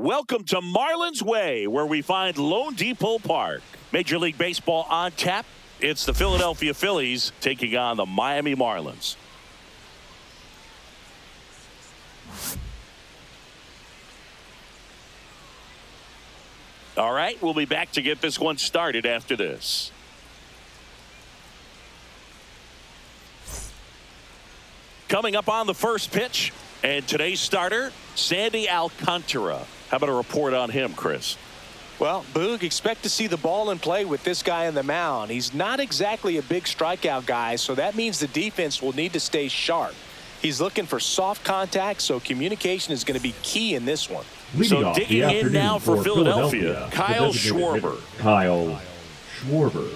Welcome to Marlins Way, where we find Lone Depot Park. Major League Baseball on tap. It's the Philadelphia Phillies taking on the Miami Marlins. All right, we'll be back to get this one started after this. Coming up on the first pitch, and today's starter, Sandy Alcantara. How about a report on him, Chris? Well, Boog, expect to see the ball in play with this guy on the mound. He's not exactly a big strikeout guy, so that means the defense will need to stay sharp. He's looking for soft contact, so communication is going to be key in this one. So digging in now for Philadelphia, Kyle Schwarber. Kyle Schwarber.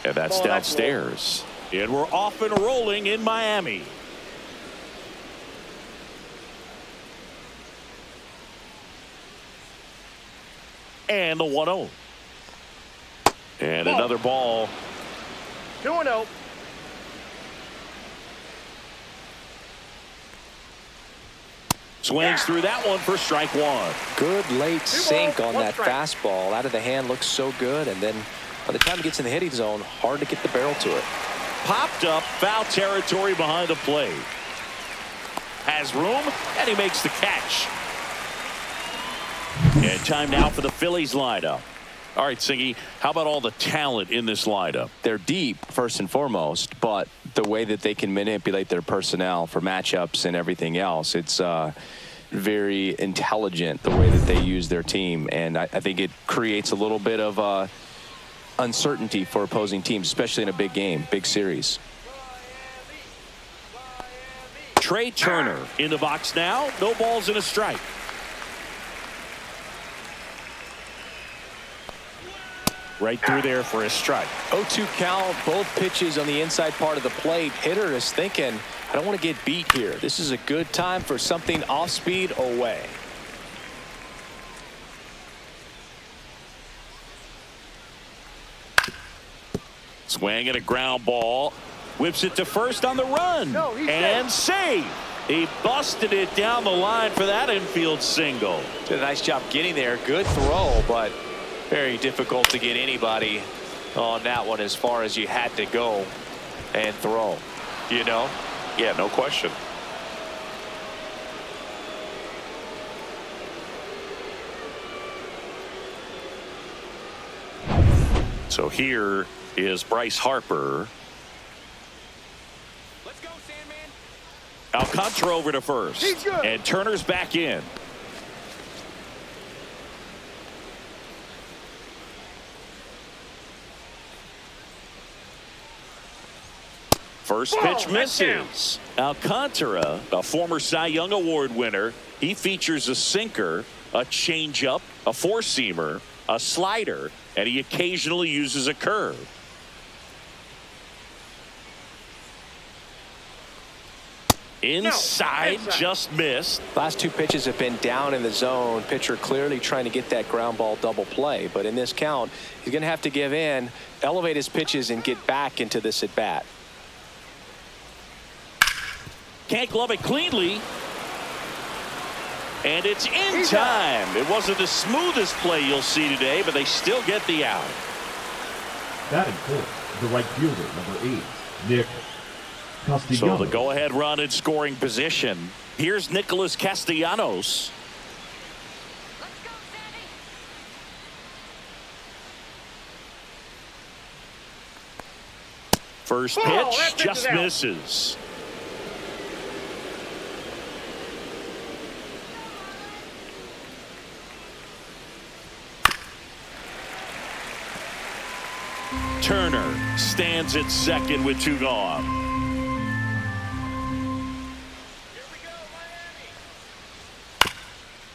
And that's downstairs. And we're off and rolling in Miami. And the 1-0. And another ball. 2-0. Swings through that one for strike one. Good late sink on that fastball. Out of the hand, looks so good, and then by the time it gets in the hitting zone, hard to get the barrel to it. Popped up, foul territory behind the plate. Has room, and he makes the catch. And time now for the Phillies lineup. All right, Singy, how about all the talent in this lineup? They're deep, first and foremost, but the way that they can manipulate their personnel for matchups and everything else, it's very intelligent the way that they use their team, and I think it creates a little bit of uncertainty for opposing teams, especially in a big game, big series. Trey Turner in the box now. No balls and a strike. Right through there for a strike. 0-2 count, both pitches on the inside part of the plate. Hitter is thinking, I don't want to get beat here. This is a good time for something off speed away. Swing at a ground ball. Whips it to first on the run. And save. He busted it down the line for that infield single. Did a nice job getting there. Good throw, but very difficult to get anybody on that one as far as you had to go and throw. You know? Yeah, no question. So here is Bryce Harper. Let's go, Sandman. Alcantara over to first. And Turner's back in. First pitch misses. Alcantara, a former Cy Young Award winner, he features a sinker, a changeup, a four-seamer, a slider, and he occasionally uses a curve. Inside, just missed. Last two pitches have been down in the zone. Pitcher clearly trying to get that ground ball double play, but in this count, he's going to have to give in, elevate his pitches, and get back into this at bat. Can't glove it cleanly. And it's in time. It wasn't the smoothest play you'll see today, but they still get the out. Batting fourth, the right fielder, number 8, Nick Castellanos. So the go-ahead run in scoring position. Here's Nicholas Castellanos. Let's go, Sandy. First pitch just misses. Turner stands at second with 2 gone.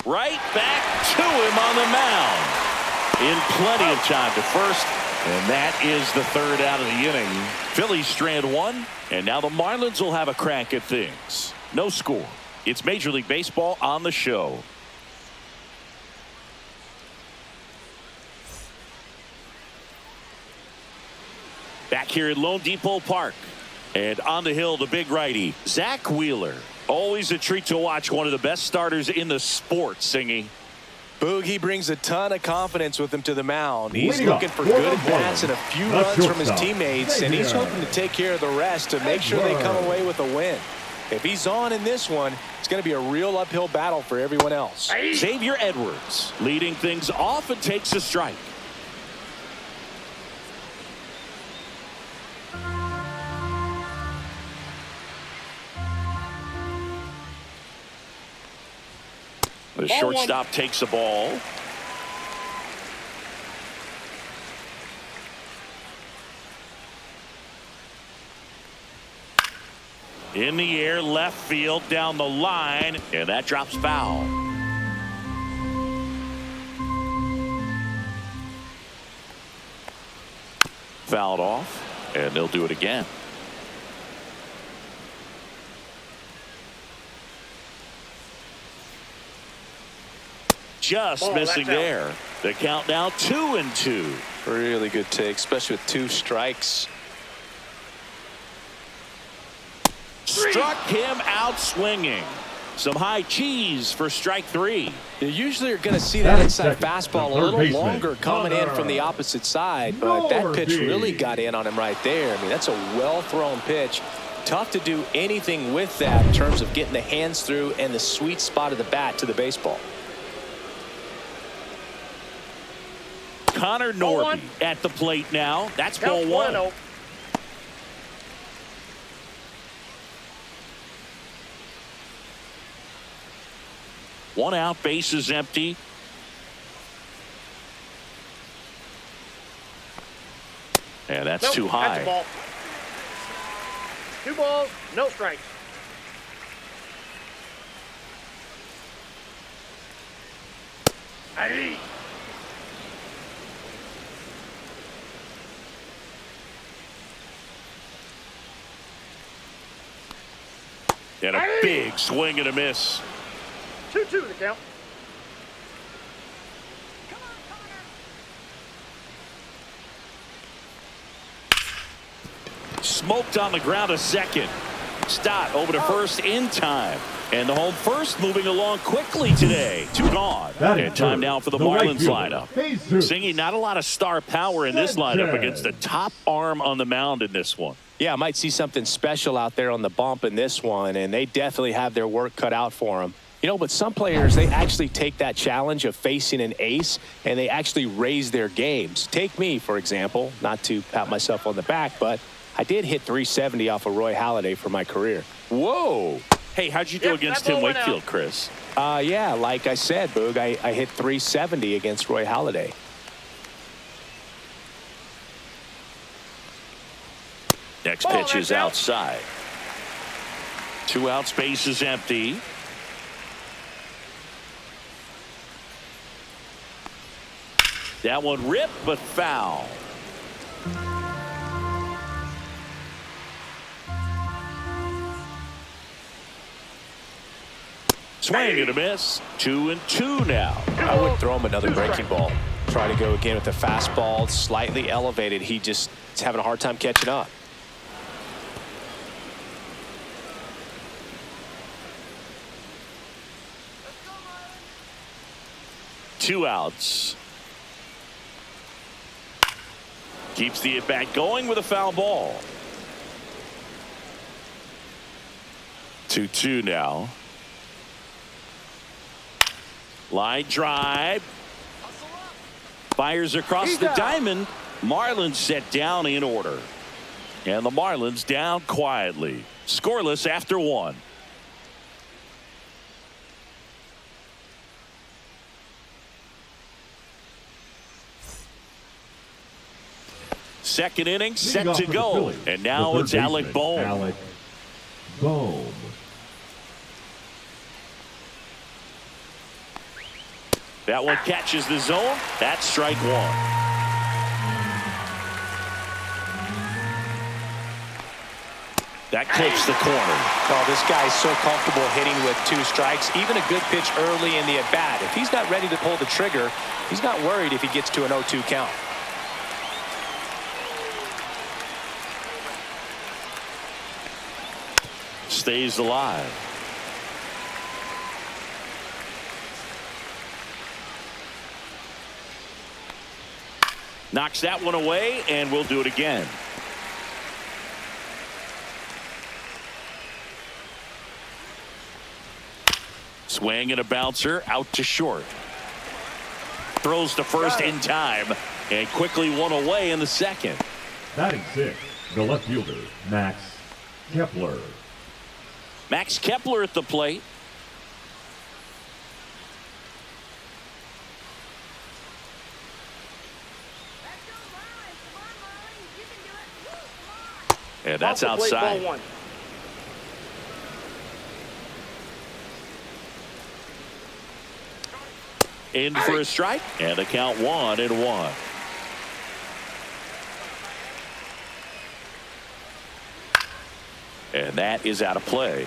Right back to him on the mound. In plenty of time to first. And that is the third out of the inning. Phillies strand one. And now the Marlins will have a crack at things. No score. It's Major League Baseball on the show. Back here at Lone Depot Park, And on the hill, the big righty, Zach Wheeler. Always a treat to watch one of the best starters in the sport, Singy. Boog, he brings a ton of confidence with him to the mound. He's Leading looking up for for good the at-bats and a few Marlins, runs from his shortstop, teammates, and he's hoping to take care of the rest to make sure they come away with a win. If he's on in this one, it's going to be a real uphill battle for everyone else. Xavier Edwards leading things off and takes a strike. The shortstop takes the ball. In the air, left field, down the line, and that drops foul. Fouled off, and they'll do it again. Just missing there. The count now 2-2. Really good take, especially with 2 strikes. Struck him out swinging. Some high cheese for strike 3. You usually are going to see that inside second, fastball a third little baseman, longer coming in from the opposite side, but that pitch Norby. really got in on him right there. I mean, that's a well-thrown pitch. Tough to do anything with that in terms of getting the hands through and the sweet spot of the bat to the baseball. Connor Norby at the plate now. That's ball 1. One out, base is empty. And that's too high. That's a ball. 2 balls, no strikes. Hey. And a big swing and a miss. 2-2 the count. Smoked on the ground a second. Stott over to first in time. And the home first moving along quickly today. 2 gone. And time now for the Marlins lineup. Singy, not a lot of star power in this lineup against the top arm on the mound in this one. Yeah, I might see something special out there on the bump in this one, and they definitely have their work cut out for them. You know, but some players, they actually take that challenge of facing an ace, and they actually raise their games. Take me, for example, not to pat myself on the back, but I did hit 370 off of Roy Halladay for my career. Whoa. Hey, how'd you do against Tim Wakefield, Chris? Yeah, like I said, Boog, I hit 370 against Roy Halladay. Next pitch is outside. 2 outs, base is empty. That one ripped, but foul. Swing and a miss. 2-2 now. I wouldn't throw him another breaking ball. Try to go again with the fastball, slightly elevated. He just is having a hard time catching up. Two outs. Keeps the at-bat going with a foul ball. 2-2 now. Line drive. Fires across the diamond. Marlins set down in order. And the Marlins down quietly. Scoreless after 1. Second inning set to go. And now it's Alec Bohm. Alec Bohm. That one catches the zone. That's strike 1. That clips the corner. Oh, this guy's so comfortable hitting with 2 strikes. Even a good pitch early in the at-bat. If he's not ready to pull the trigger, he's not worried if he gets to an 0-2 count. stays alive. Knocks that one away, and we'll do it again. Swing and a bouncer out to short. Throws to first in time, and quickly one away in the second. Batting sixth, the left fielder, Max Kepler. Max Kepler at the plate. And that's Off the plate, outside. ball one. In for a strike, and the count 1-1. And that is out of play.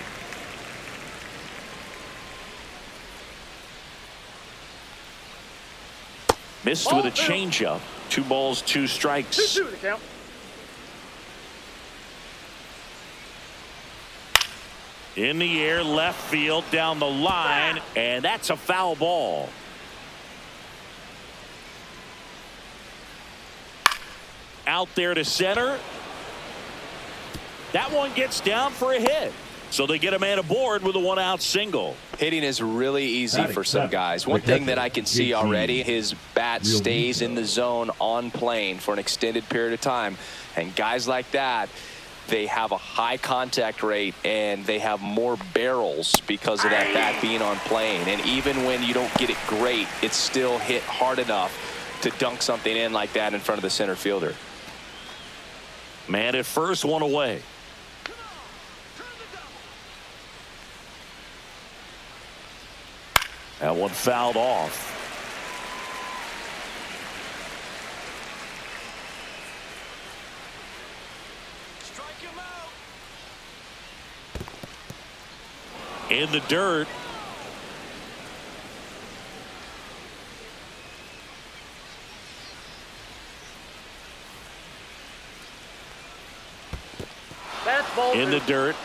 Missed with a changeup. 2 balls, 2 strikes. 2-2 the count. In the air, left field, down the line, and that's a foul ball. Out there to center. That one gets down for a hit. So they get a man aboard with a 1-out single. Hitting is really easy for some guys. One thing that I can see already, his bat stays in the zone on plane for an extended period of time. And guys like that, they have a high contact rate and they have more barrels because of that bat being on plane. And even when you don't get it great, it's still hit hard enough to dunk something in like that in front of the center fielder. Man at first, one away. That one fouled off. Strike him out. In the dirt. That's ball In two. the dirt.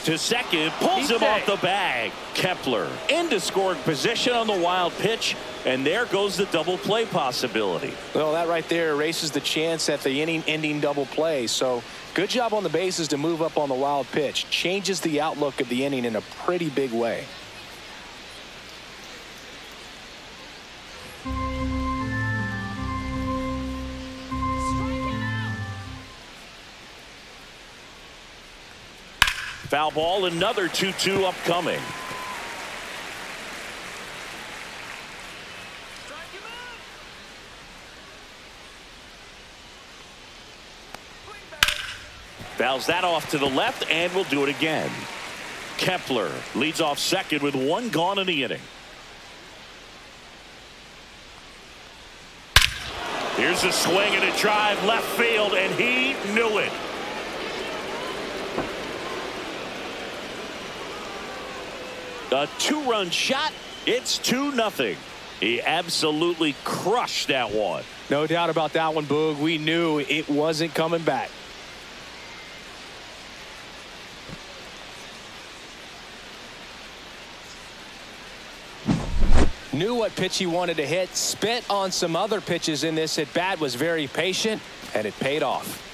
To second, pulls him off the bag. Kepler into scoring position on the wild pitch, and there goes the double play possibility. Well, that right there erases the chance at the inning-ending double play. So good job on the bases to move up on the wild pitch. Changes the outlook of the inning in a pretty big way. Foul ball, another 2-2 upcoming. Fouls that off to the left, and we'll do it again. Kepler leads off second with 1 gone in the inning. Here's a swing and a drive left field, and he knew it. A 2-run shot. It's 2-0. He absolutely crushed that one. No doubt about that one, Boog. We knew it wasn't coming back. Knew what pitch he wanted to hit. Spit on some other pitches in this at bat. Was very patient, and it paid off.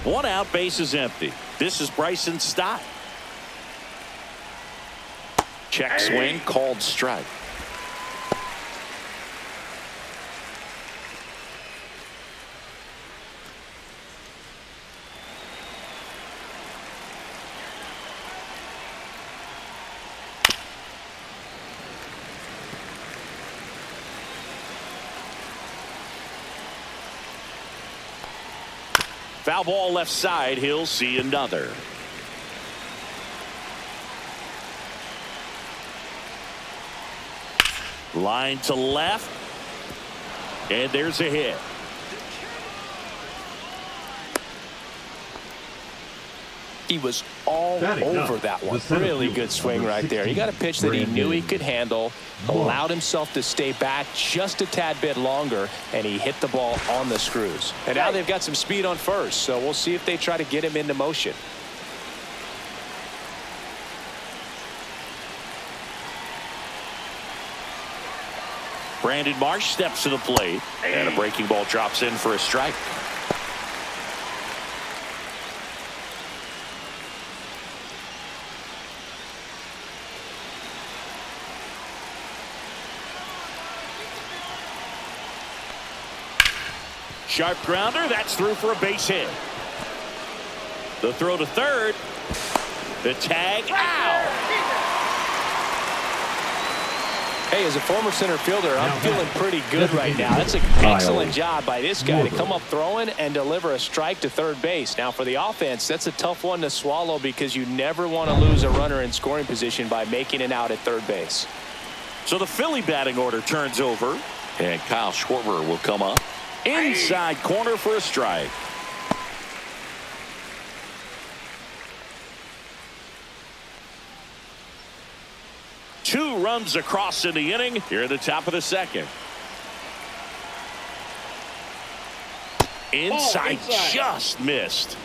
1 out, base is empty. This is Bryson Stott. Check swing, called strike. Foul ball left side. He'll see another. Line to left. And there's a hit. He was all over that one. Really good swing right there. He got a pitch that he knew he could handle, allowed himself to stay back just a tad bit longer, and he hit the ball on the screws. And now they've got some speed on first, so we'll see if they try to get him into motion. Brandon Marsh steps to the plate, and a breaking ball drops in for a strike. Sharp grounder, that's through for a base hit. The throw to third. The tag out. Hey, as a former center fielder, I'm feeling pretty good right now. That's an excellent job by this guy to come up throwing and deliver a strike to third base. Now, for the offense, that's a tough one to swallow because you never want to lose a runner in scoring position by making it out at third base. So the Philly batting order turns over, and Kyle Schwarber will come up. Inside corner for a strike. Two runs across in the inning here at the top of the second. Inside, just missed.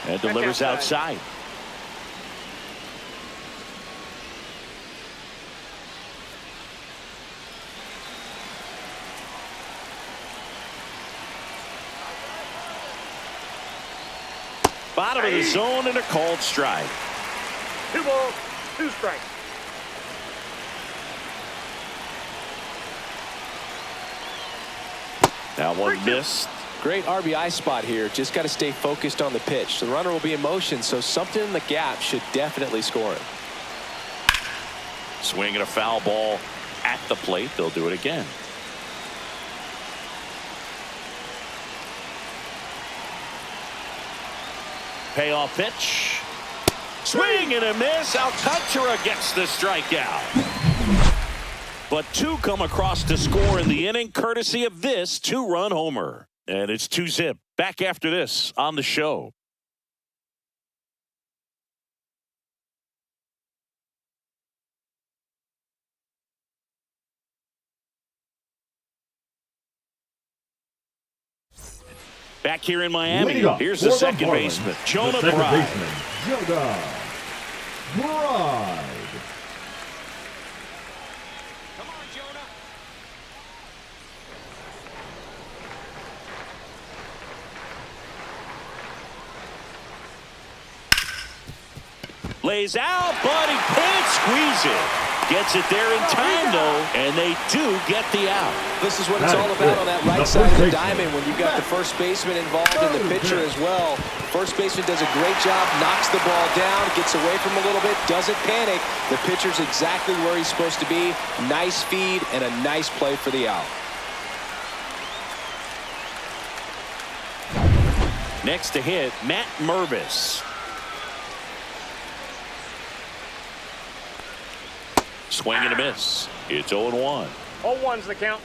And delivers outside. Bottom of the zone and a called strike. 2 balls, 2 strikes. That one missed. Great RBI spot here. Just got to stay focused on the pitch. The runner will be in motion, so something in the gap should definitely score him. Swinging a foul ball at the plate. They'll do it again. Payoff pitch. Swing and a miss. Alcantara gets the strikeout. But 2 come across to score in the inning, courtesy of this 2-run homer. And it's 2-zip. Back after this on the show. Back here in Miami, here's the second baseman, Jonah Bride. Jonah Bride. Come on, Jonah. Lays out, but he can't squeeze it. Gets it there in time, though, and they do get the out. This is what it's all about on that right side of the diamond when you've got the first baseman involved and the pitcher as well. First baseman does a great job, knocks the ball down, gets away from him a little bit, doesn't panic. The pitcher's exactly where he's supposed to be. Nice feed and a nice play for the out. Next to hit, Matt Mervis. Swing and a miss. It's 0-1. 0-1's the count.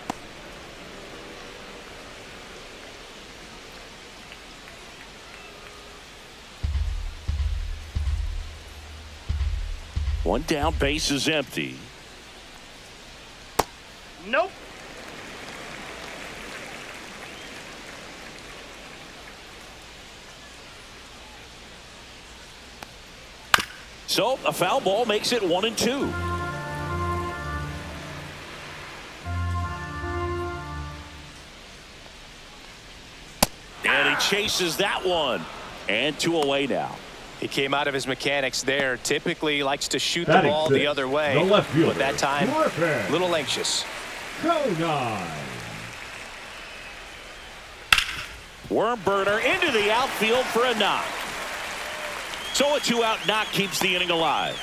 One down, base is empty. Nope. So a foul ball makes it 1-2. And he chases that one. And 2 away now. He came out of his mechanics there. Typically likes to shoot the ball the other way. The left fielder, but that time, a little anxious. Worm burner into the outfield for a knock. So a 2-out knock keeps the inning alive.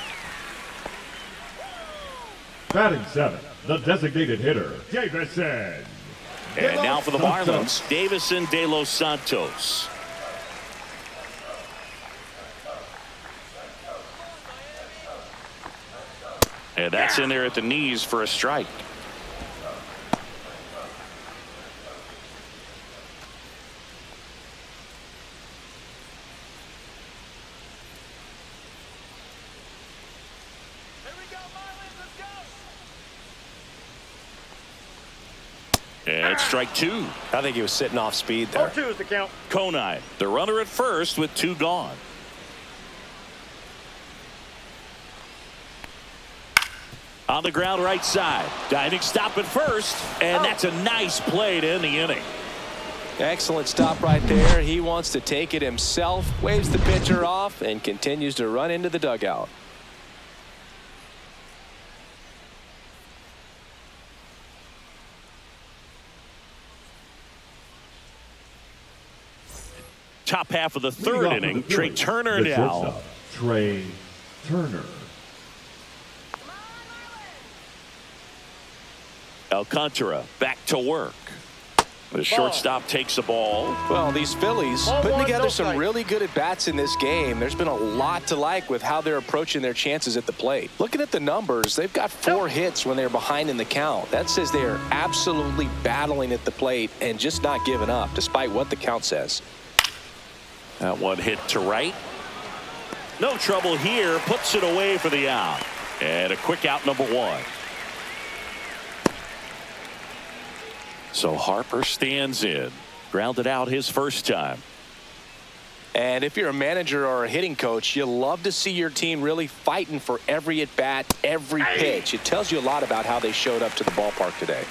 Batting 7, the designated hitter, Davison. And now for the Marlins, Davison de los Santos. And that's in there at the knees for a strike. it's strike two. I think he was sitting off speed there. 0-2 is the count. Konai, the runner at first with two gone. On the ground right side. Diving stop at first. And that's a nice play to end the inning. Excellent stop right there. He wants to take it himself, waves the pitcher off, and continues to run into the dugout. Top half of the third inning. Trey Turner the now. shortstop, Trey Turner. Alcantara back to work. The shortstop takes the ball. Well, these Phillies Ball putting one, together no some strike. really good at-bats in this game. There's been a lot to like with how they're approaching their chances at the plate. Looking at the numbers, they've got 4 hits when they're behind in the count. That says they are absolutely battling at the plate and just not giving up, despite what the count says. That one hit to right. No trouble here. Puts it away for the out. And a quick out, number 1. So Harper stands in. Grounded out his first time. And if you're a manager or a hitting coach, you love to see your team really fighting for every at-bat, every pitch. It tells you a lot about how they showed up to the ballpark today.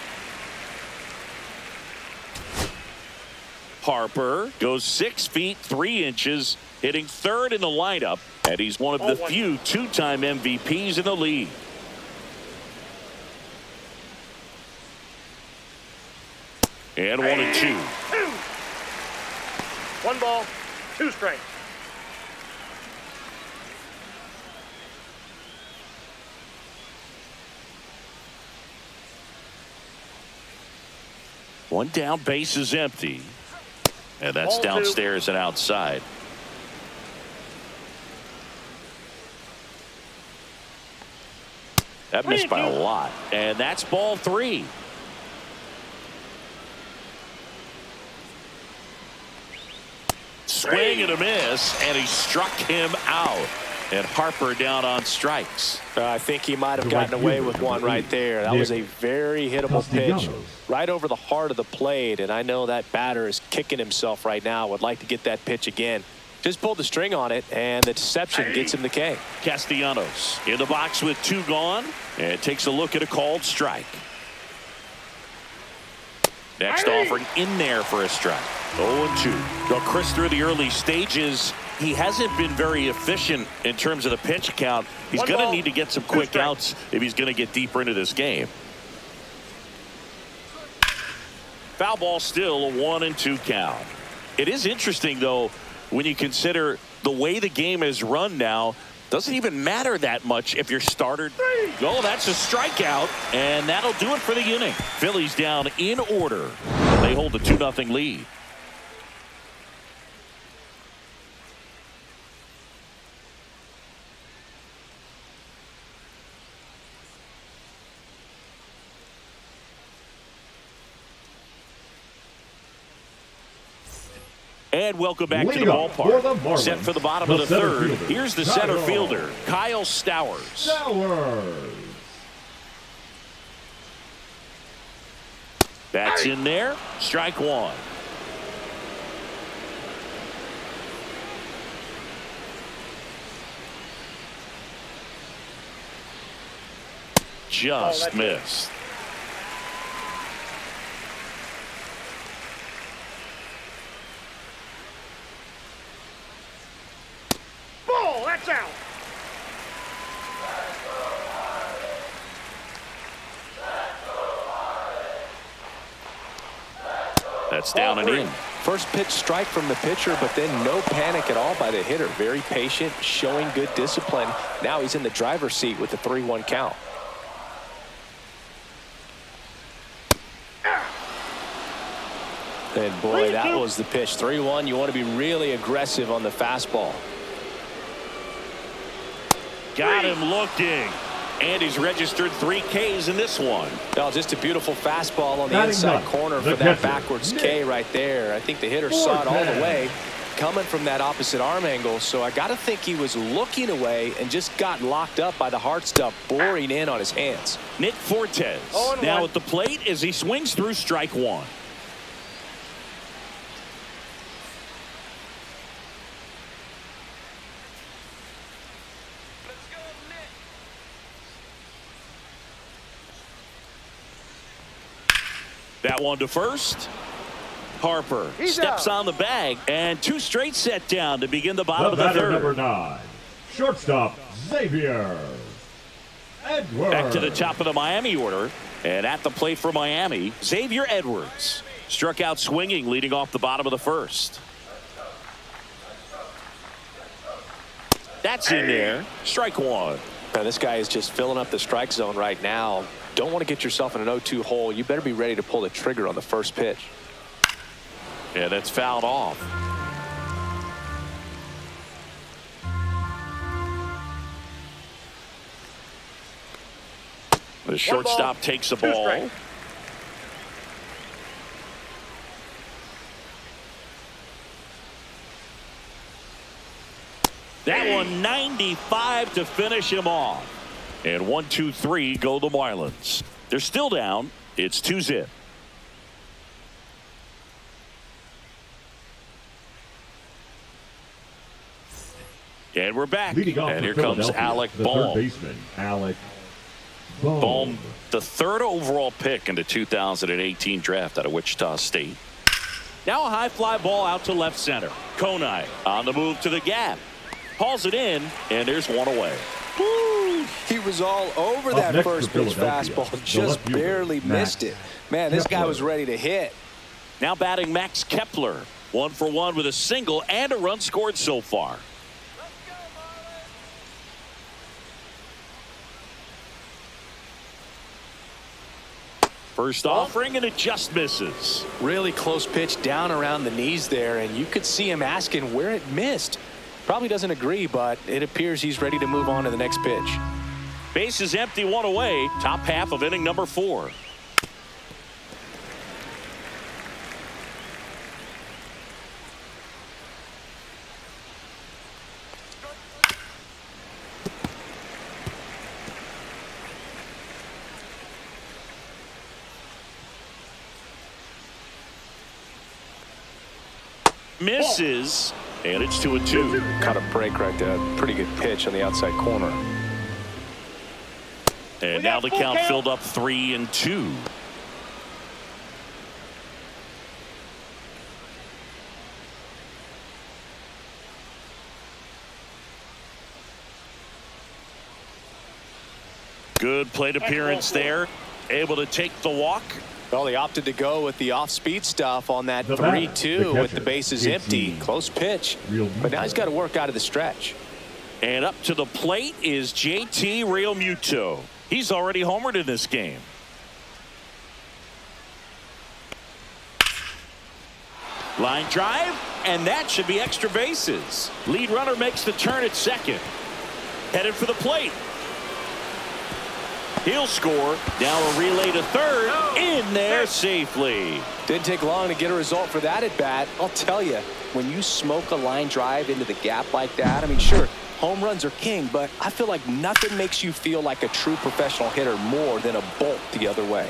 Harper goes 6 feet 3 inches, hitting third in the lineup, and he's one of the few two-time MVPs in the league. And 1-2. 1 ball, 2 strikes. One down, base is empty. And that's Ball 2. downstairs and outside. That missed by a lot. And that's ball 3. Swing and a miss, and he struck him out. And Harper down on strikes. I think he might have gotten away with one right there. That was a very hittable pitch right over the heart of the plate. And I know that batter is kicking himself right now. Would like to get that pitch again. Just pulled the string on it, and the deception gets him the K. Castellanos in the box with 2 gone, and takes a look at a called strike. Next offering in there for a strike. 0-2. Well, Chris, through the early stages, he hasn't been very efficient in terms of the pitch count. He's going to need to get some quick outs if he's going to get deeper into this game. Foul ball still, a 1-2 count. It is interesting, though, when you consider the way the game is run now. Doesn't even matter that much if your starter. Oh, that's a strikeout, and that'll do it for the inning. Phillies down in order. They hold a 2-0 lead. And welcome back to the ballpark. Set for the bottom of the third. Here's the center fielder, Kyle Stowers. That's in there. Strike 1. Just missed. That's out. That's down and in. First pitch strike from the pitcher, but then no panic at all by the hitter. Very patient, showing good discipline. Now he's in the driver's seat with the 3-1 count. And boy, that was the pitch. 3-1. You want to be really aggressive on the fastball. Got him looking. And he's registered 3 Ks in this one. Oh, just a beautiful fastball on the inside corner for that backwards K right there. I think the hitter saw it all the way coming from that opposite arm angle, so I got to think he was looking away and just got locked up by the hard stuff boring in on his hands. Nick Fortes now at the plate as he swings through strike one. That one to first. Harper steps on the bag, and two straight set down to begin the bottom of the third. Number 9, shortstop Xavier Edwards. Back to the top of the Miami order, and at the plate for Miami, Xavier Edwards struck out swinging, leading off the bottom of the first. That's in there. Strike one. Now, this guy is just filling up the strike zone right now. Don't want to get yourself in an 0-2 hole. You better be ready to pull the trigger on the first pitch. Yeah, that's fouled off. The shortstop takes the ball. That one 95 to finish him off. And 1-2-3 go the Marlins. They're still down. It's 2-zip. And we're back. And here comes Alec Bohm. Third baseman, Alec Bohm, the third overall pick in the 2018 draft out of Wichita State. Now a high fly ball out to left center. Konai on the move to the gap. Hauls it in, and there's one away. Woo! He was all over that first pitch fastball. Just barely missed it. Man, this guy was ready to hit. Now batting Max Kepler. 1 for 1 with a single and a run scored so far. First offering, and it just misses. Really close pitch down around the knees there, and you could see him asking where it missed. Probably doesn't agree, but it appears he's ready to move on to the next pitch. Base is empty, one away. Top half of inning number 4. Misses, and it's 2-2. Caught a break right there. Pretty good pitch on the outside corner. And now the count filled up 3-2. Good plate appearance there. Able to take the walk. Well, they opted to go with the off-speed stuff on that 3-2 with the bases empty. Close pitch. But now he's got to work out of the stretch. And up to the plate is JT Realmuto. He's already homered in this game. Line drive, and that should be extra bases. Lead runner makes the turn at second. Headed for the plate. He'll score. Now a relay to third. In there safely. Didn't take long to get a result for that at bat. I'll tell you, when you smoke a line drive into the gap like that, I mean, sure, home runs are king, but I feel like nothing makes you feel like a true professional hitter more than a bolt the other way.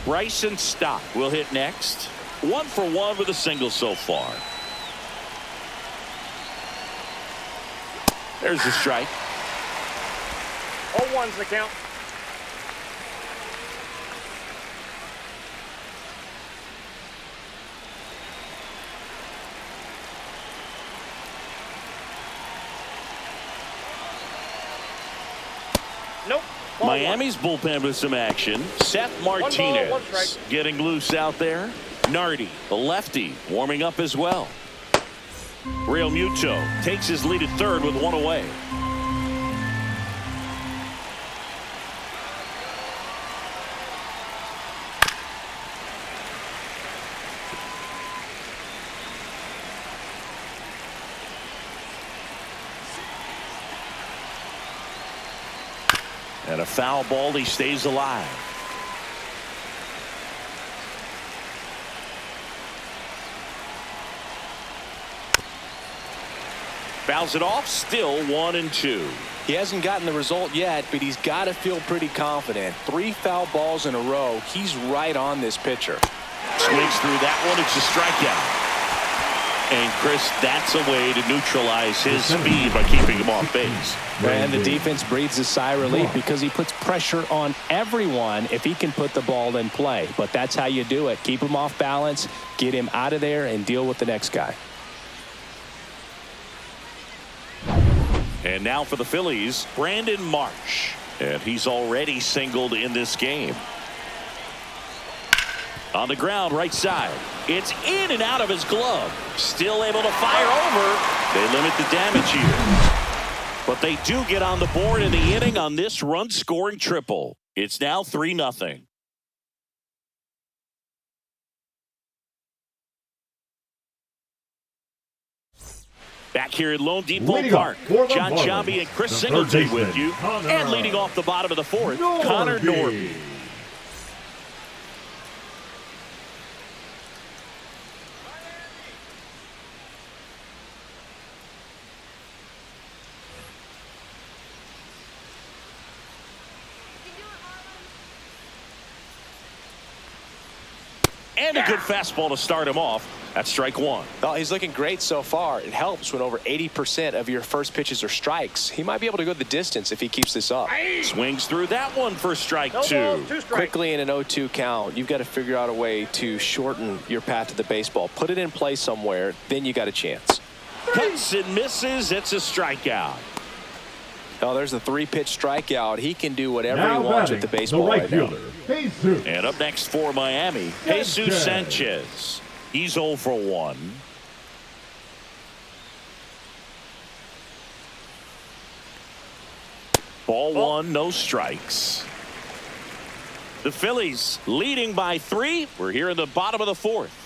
Bryson Stott will hit next. 1 for 1 with a single so far. There's the strike. 0-1's the count. Nope. Miami's bullpen with some action. Seth Martinez getting loose out there. Nardi, the lefty, warming up as well. Realmuto takes his lead at third with one away. And a foul ball. He stays alive. Fouls it off. Still 1-2. He hasn't gotten the result yet, but he's got to feel pretty confident. 3 foul balls in a row. He's right on this pitcher. Swings through that one. It's a strikeout. And Chris, that's a way to neutralize his speed by keeping him off base. And the defense breathes a sigh of relief because he puts pressure on everyone if he can put the ball in play. But that's how you do it. Keep him off balance, get him out of there, and deal with the next guy. And now for the Phillies, Brandon Marsh. And he's already singled in this game. On the ground, right side. It's in and out of his glove. Still able to fire over. They limit the damage here. But they do get on the board in the inning on this run-scoring triple. It's now 3-0. Back here at Lone Depot Park, John Sciambi and Chris Singleton with you. And leading off the bottom of the fourth, Connor Norby. And a good fastball to start him off. That's strike one. Well, he's looking great so far. It helps when over 80% of your first pitches are strikes. He might be able to go the distance if he keeps this up. Swings through that one for strike No two. balls, 2 strikes. Quickly in an 0-2 count, you've got to figure out a way to shorten your path to the baseball. Put it in play somewhere, then you got a chance. Cuts and misses. It's a strikeout. Oh, there's a 3-pitch strikeout. He can do whatever he wants with the baseball right now. And up next for Miami, Jesus Sanchez. He's 0 for 1. Ball 1, no strikes. The Phillies leading by 3. We're here in the bottom of the fourth.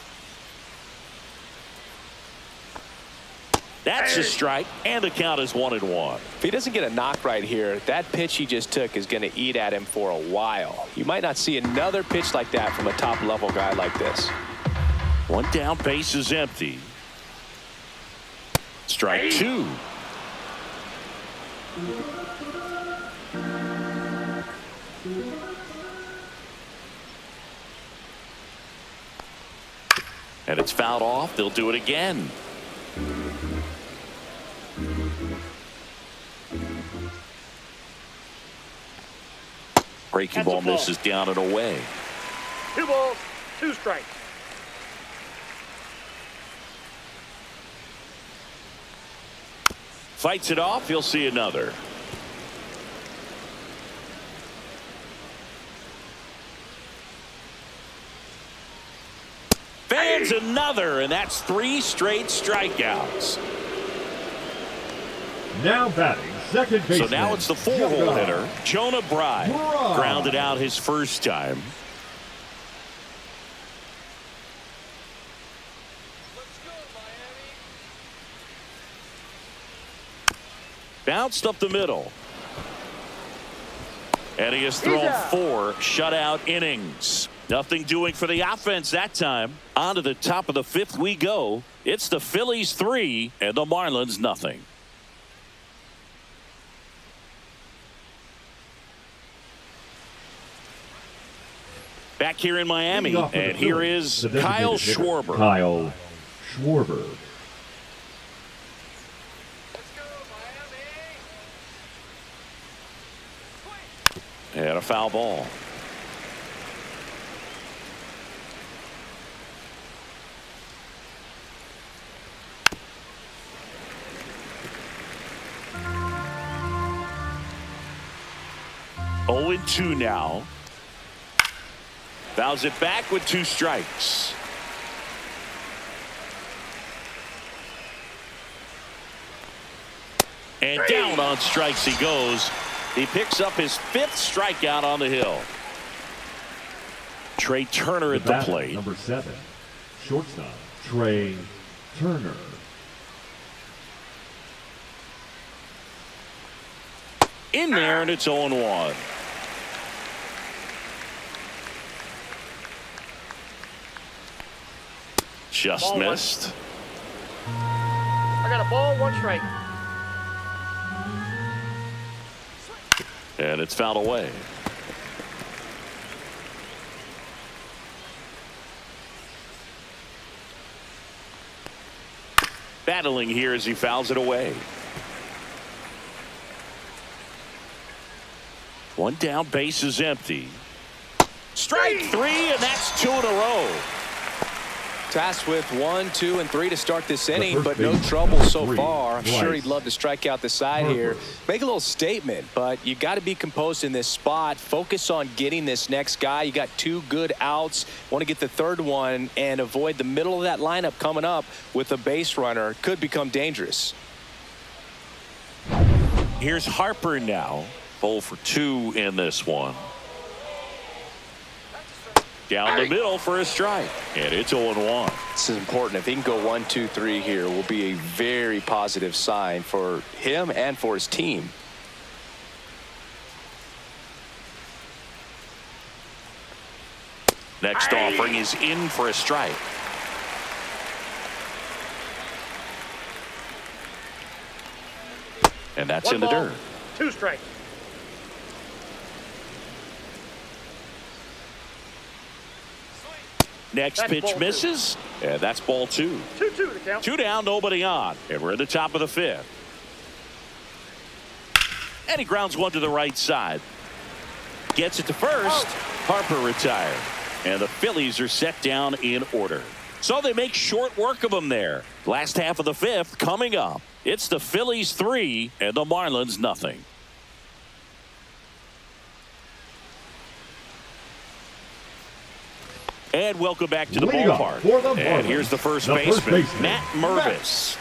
That's a strike, and the count is 1-1. If he doesn't get a knock right here, that pitch he just took is going to eat at him for a while. You might not see another pitch like that from a top-level guy like this. One down, base is empty. Strike 2. And it's fouled off. They'll do it again. Breaking ball misses down and away. 2 balls, 2 strikes. Fights it off. He'll see another. Fans another, and that's 3 straight strikeouts. Now batting second baseman. So now it's the 4-hole hitter, Jonah Bride. Grounded out his first time. Bounced up the middle. And he has thrown 4 shutout innings. Nothing doing for the offense that time. On to the top of the 5th we go. It's the Phillies 3 and the Marlins nothing. Back here in Miami, and here is Kyle Schwarber. Kyle Schwarber. And a foul ball. Oh and 2 now. Fouls it back with 2 strikes. And down on strikes he goes. He picks up his 5th strikeout on the hill. Trey Turner at the plate. Number 7, shortstop Trey Turner. In there, and it's 0-1. Just Ball one. missed. I got a ball, 1 strike. And it's fouled away. Battling here as he fouls it away. One down, base is empty. Strike 3, and that's 2 in a row. Tasked with 1, 2, and 3 to start this inning, but no trouble so far. I'm sure he'd love to strike out the side here. Make a little statement, but you got to be composed in this spot. Focus on getting this next guy. You got 2 good outs. Want to get the 3rd one and avoid the middle of that lineup coming up with a base runner. Could become dangerous. Here's Harper now. 0 for 2 in this one. Down the middle for a strike. And it's 0-1. This is important. If he can go 1, 2, 3 here, will be a very positive sign for him and for his team. Next offering is in for a strike. And that's 1 in the ball, dirt. 2 strikes. Next That's pitch ball 2. misses. And that's ball 2. 2-2 to count. 2 down, nobody on. And we're in the top of the 5th. And he grounds one to the right side. Gets it to first. Harper retired. And the Phillies are set down in order. So they make short work of them there. Last half of the 5th coming up. It's the Phillies 3 and the Marlins nothing. And welcome back to the ballpark. And here's the first baseman, Matt Mervis.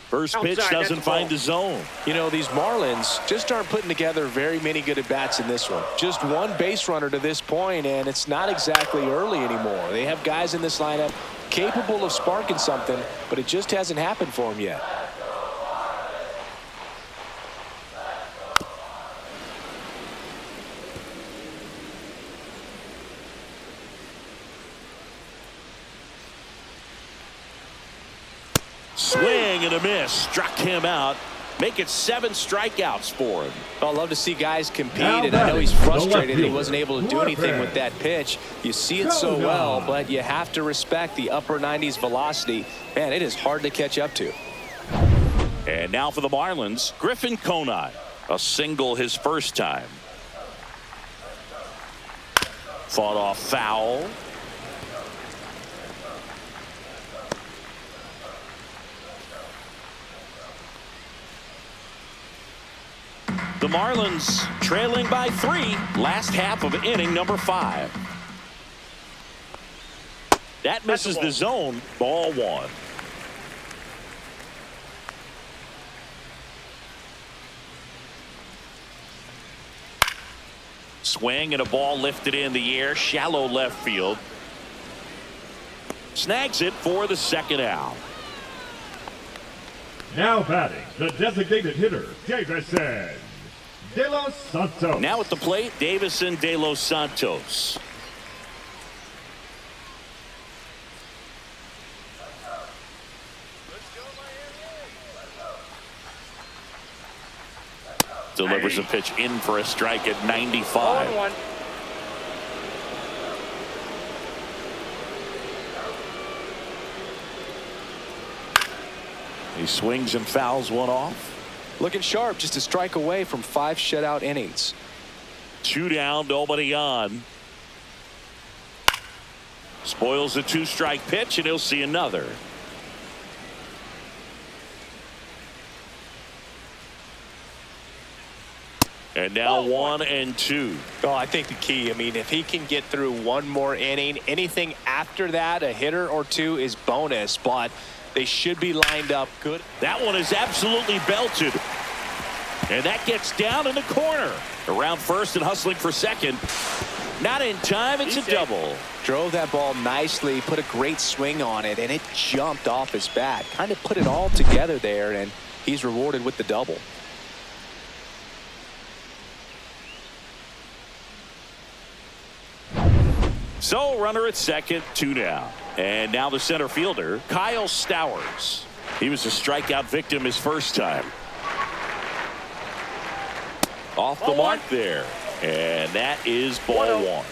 First pitch doesn't find the zone. You know, these Marlins just aren't putting together very many good at-bats in this one. Just 1 base runner to this point, and it's not exactly early anymore. They have guys in this lineup capable of sparking something, but it just hasn't happened for them yet. Swing and a miss. Struck him out. Make it 7 strikeouts for him. I'd love to see guys compete, and I know he's frustrated he wasn't able to do anything with that pitch. You see it so well, but you have to respect the upper 90s velocity. Man, it is hard to catch up to. And now for the Marlins, Griffin Conine. A single his first time. Fought off foul. The Marlins trailing by 3. Last half of inning number 5. That misses the zone. Ball 1. Swing and a ball lifted in the air. Shallow left field. Snags it for the 2nd out. Now batting, the designated hitter, Davison De Los Santos. Now at the plate, Davison De Los Santos. Delivers a pitch in for a strike at 95. 0-1. He swings and fouls one off. Looking sharp, just a strike away from 5 shutout innings. 2 down, nobody on. Spoils a 2-strike pitch, and he'll see another. And now 1 and 2. Oh, I think the key, I mean, if he can get through 1 more inning, anything after that, a hitter or 2 is bonus, but they should be lined up good. That one is absolutely belted. And that gets down in the corner. Around first and hustling for second. Not in time. It's a double. Drove that ball nicely, put a great swing on it, and it jumped off his bat. Kind of put it all together there, and he's rewarded with the double. So runner at second, 2 down. And now the center fielder, Kyle Stowers. He was a strikeout victim his first time. Off the mark there. And that is ball 1.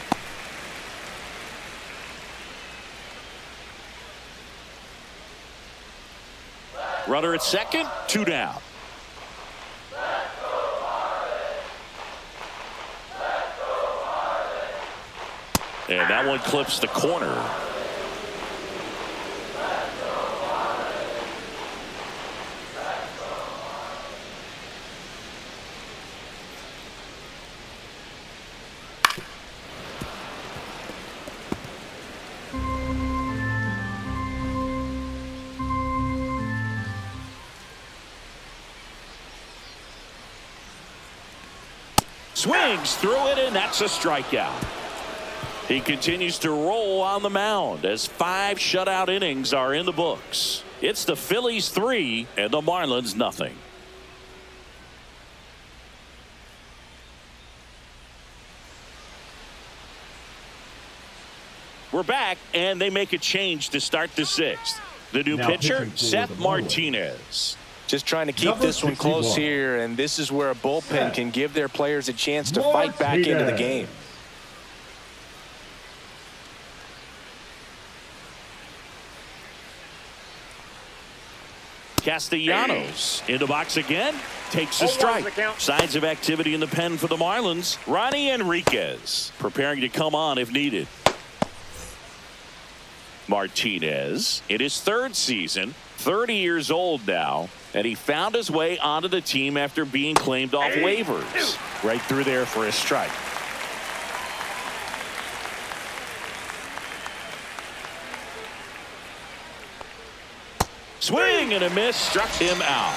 Runner at second, 2 down. And that one clips the corner. Swings through it, and that's a strikeout. He continues to roll on the mound as 5 shutout innings are in the books. It's the Phillies 3 and the Marlins nothing. We're back, and they make a change to start the 6th. The new pitcher, Seth Martinez. Just trying to keep this one close here, and this is where a bullpen can give their players a chance to fight back into the game. Castellanos in the box again. Takes a strike. Signs of activity in the pen for the Marlins. Ronnie Enriquez preparing to come on if needed. Martinez in his 3rd season, 30 years old now, and he found his way onto the team after being claimed off waivers. Right through there for a strike. Swing and a miss, struck him out.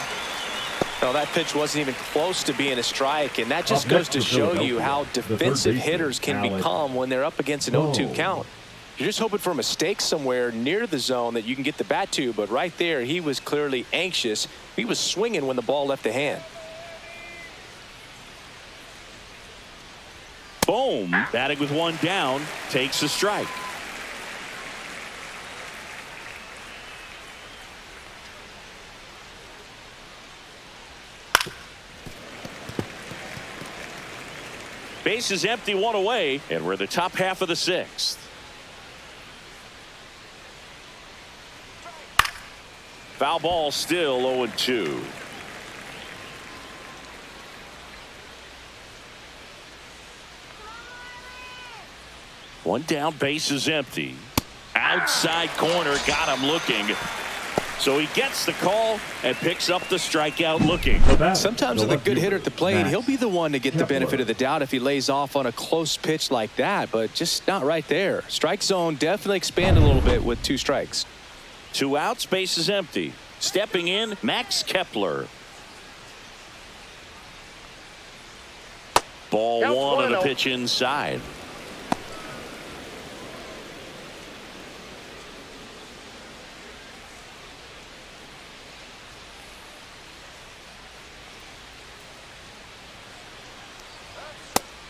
No, that pitch wasn't even close to being a strike, and that just goes to show you how defensive hitters can become when they're up against an 0-2 count. You're just hoping for a mistake somewhere near the zone that you can get the bat to, but right there he was clearly anxious. He was swinging when the ball left the hand. Boom, batting with 1 down, takes a strike. Base is empty, 1 away, and we're the top half of the 6th. Foul ball, still 0-2. One down, base is empty. Outside corner, got him looking. So he gets the call and picks up the strikeout looking. Sometimes with a good hitter at the plate, he'll be the one to get the benefit of the doubt if he lays off on a close pitch like that, but just not right there. Strike zone definitely expanded a little bit with 2 strikes. 2 outs, base is empty. Stepping in, Max Kepler. Ball 1 and a pitch inside.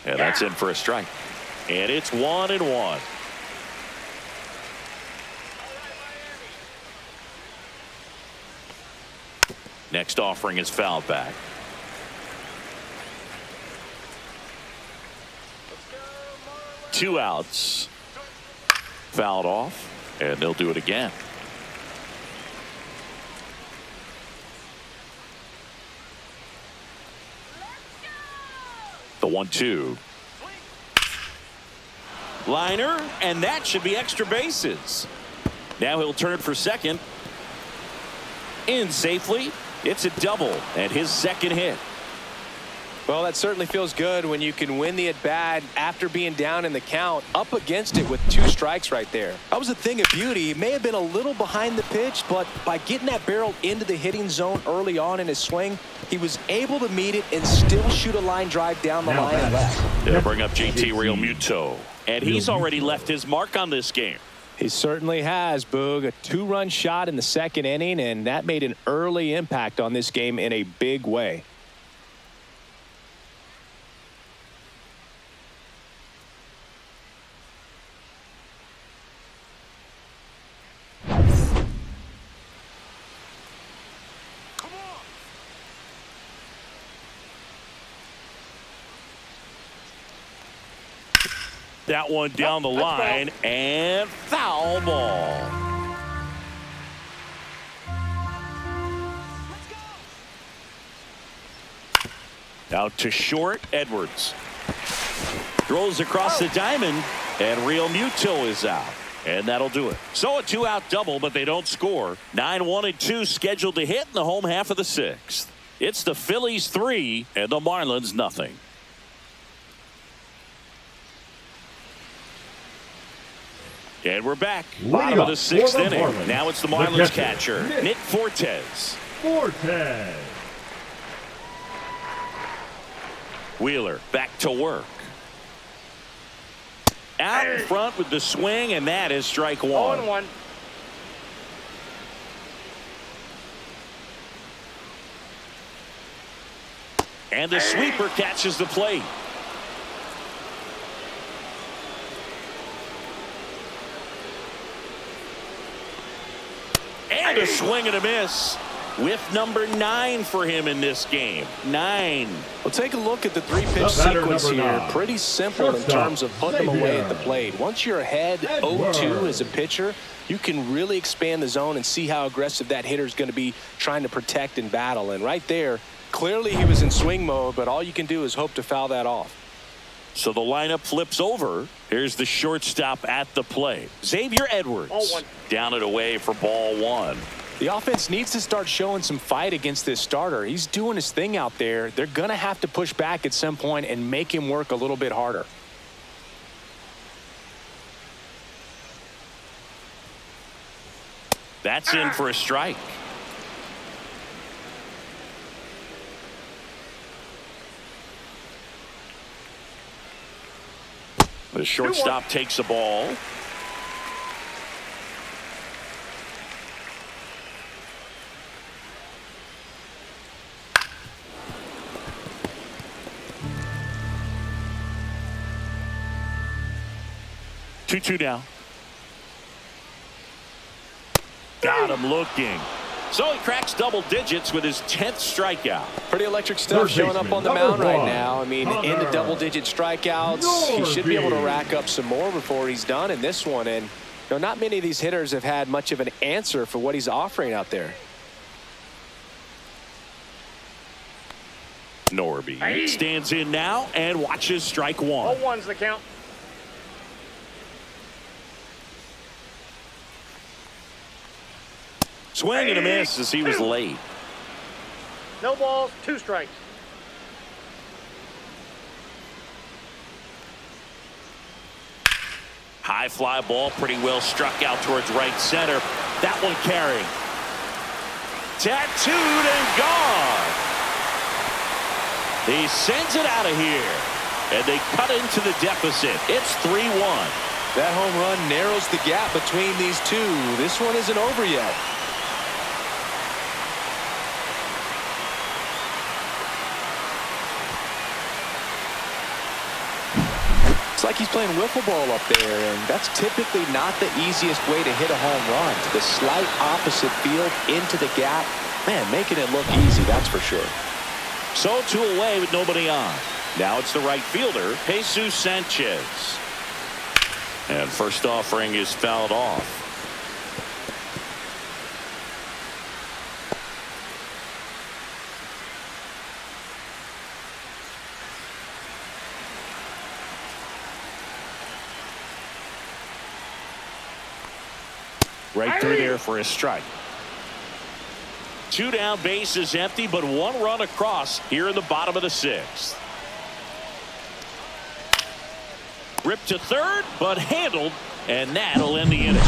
And that's in for a strike. And it's 1-1. Next offering is fouled back. Two outs. Fouled off, and they'll do it again. The 1-2. Liner, and that should be extra bases. Now he'll turn for second. In safely. It's a double and his second hit. Well, that certainly feels good when you can win the at-bat after being down in the count, up against it with 2 strikes right there. That was a thing of beauty. He may have been a little behind the pitch, but by getting that barrel into the hitting zone early on in his swing, he was able to meet it and still shoot a line drive down the line and left. They'll bring up JT Realmuto, and he's already left his mark on this game. He certainly has, Boog. A 2-run shot in the second inning, and that made an early impact on this game in a big way. That one down the line and foul ball. Out to short, Edwards. Throws across the diamond, and Real Muto is out. And that'll do it. So a 2-out double, but they don't score. 9-1-2 scheduled to hit in the home half of the 6th. It's the Phillies 3 and the Marlins nothing. And we're back. Bottom of the 6th inning. Marlins. Now it's the Marlins catcher, Nick Fortes. Wheeler back to work. Out in front with the swing, and that is strike one. 0-1. And the sweeper catches the plate. And a swing and a miss. With number 9 for him in this game. 9. Well, take a look at the 3-pitch sequence here. Pretty simple in terms of putting them away at the plate. Once you're ahead 0-2 as a pitcher, you can really expand the zone and see how aggressive that hitter is going to be trying to protect and battle. And right there, clearly he was in swing mode, but all you can do is hope to foul that off. So the lineup flips over. Here's the shortstop at the plate. Xavier Edwards. 0-1. Down and away for ball 1. The offense needs to start showing some fight against this starter. He's doing his thing out there. They're going to have to push back at some point and make him work a little bit harder. That's in for a strike. The shortstop takes the ball. Two down. Got him looking. So he cracks double digits with his 10th strikeout. Pretty electric stuff showing up on the mound right now. I mean, into double-digit strikeouts. He should be able to rack up some more before he's done in this one. And not many of these hitters have had much of an answer for what he's offering out there. Norby stands in now and watches strike 1. 0-1's the count. Swing and a miss as he was late. No balls, 2 strikes. High fly ball, pretty well struck out towards right center. That one carrying. Tattooed and gone. He sends it out of here. And they cut into the deficit. It's 3-1. That home run narrows the gap between these two. This one isn't over yet. It's like he's playing wiffle ball up there, and that's typically not the easiest way to hit a home run. The slight opposite field into the gap. Man, making it look easy, that's for sure. So 2 away with nobody on. Now it's the right fielder, Jesus Sanchez. And first offering is fouled off. Right through there for a strike. 2 down, base is empty, but 1 run across here in the bottom of the 6th. Ripped to third, but handled, and that'll end the inning.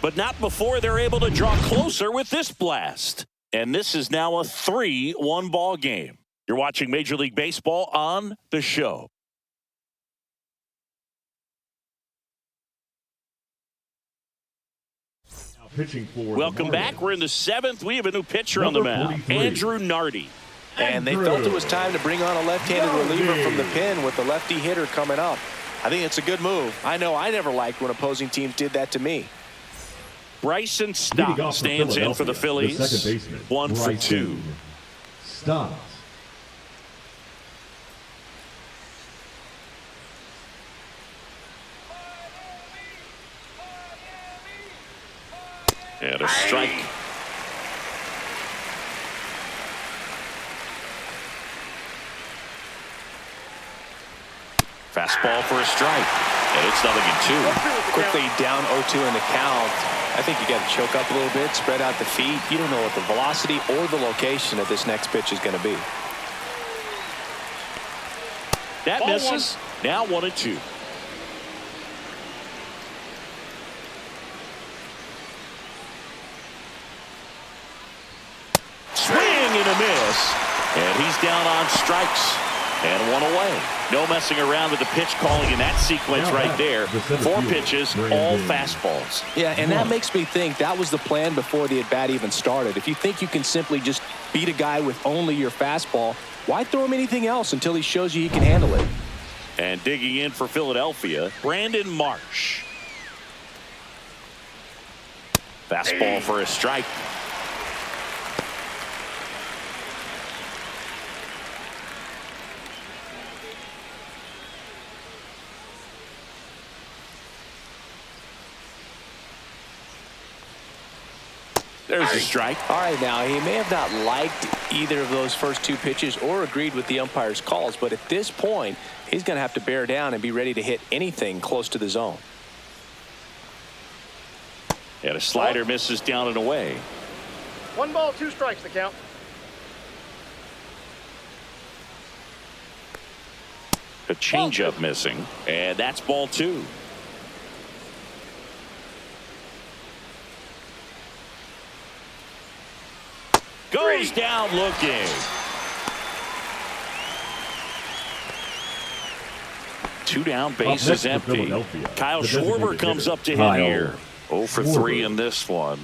But not before they're able to draw closer with this blast. And this is now a 3-1 ball game. You're watching Major League Baseball on The Show. Welcome back. We're in the 7th. We have a new pitcher on the mound, Andrew Nardi. And they felt it was time to bring on a left-handed reliever from the pen with the lefty hitter coming up. I think it's a good move. I know I never liked when opposing teams did that to me. Bryson Stott stands in for the Phillies. 1 for 2. Stott. And a strike. Fastball for a strike. And it's 0-2. Quickly down 0-2 in the count. I think you got to choke up a little bit, spread out the feet. You don't know what the velocity or the location of this next pitch is going to be. That misses. Now 1-2. Swing and a miss. And he's down on strikes. And one away. No messing around with the pitch calling in that sequence right there. 4 pitches, all fastballs. Yeah, and that makes me think that was the plan before the at-bat even started. If you think you can simply just beat a guy with only your fastball, why throw him anything else until he shows you he can handle it? And digging in for Philadelphia, Brandon Marsh. Fastball for a strike. There's a strike. All right, now, he may have not liked either of those first 2 pitches or agreed with the umpire's calls, but at this point, he's going to have to bear down and be ready to hit anything close to the zone. And a slider misses down and away. 1 ball, 2 strikes the count. A changeup missing, and that's ball 2. Goes down looking. Two down, base is empty. Kyle Schwarber comes up to hit here. 0 for 3 in this one.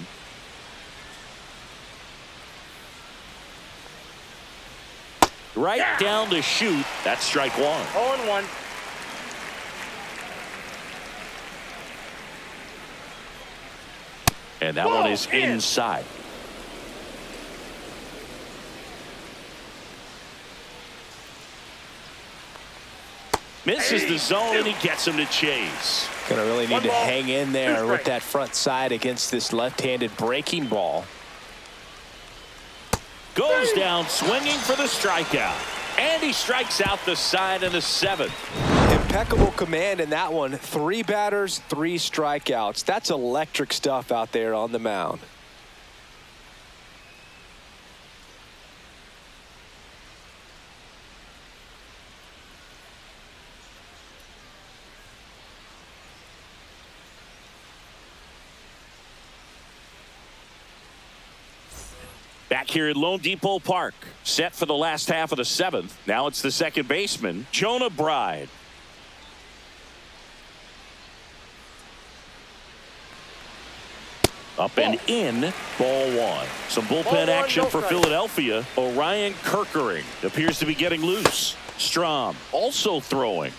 Right down to shoot. That's strike 1. 0-1. And that one is inside. Misses the zone, and he gets him to chase. Going to really need to hang in there with that front side against this left-handed breaking ball. Goes down swinging for the strikeout. And he strikes out the side in the 7th. Impeccable command in that one. 3 batters, 3 strikeouts. That's electric stuff out there on the mound. Back here at Lone Depot Park, set for the last half of the 7th. Now it's the second baseman, Jonah Bride. Up and in, ball 1. Some bullpen action for Philadelphia. Orion Kirkering appears to be getting loose. Strom also throwing.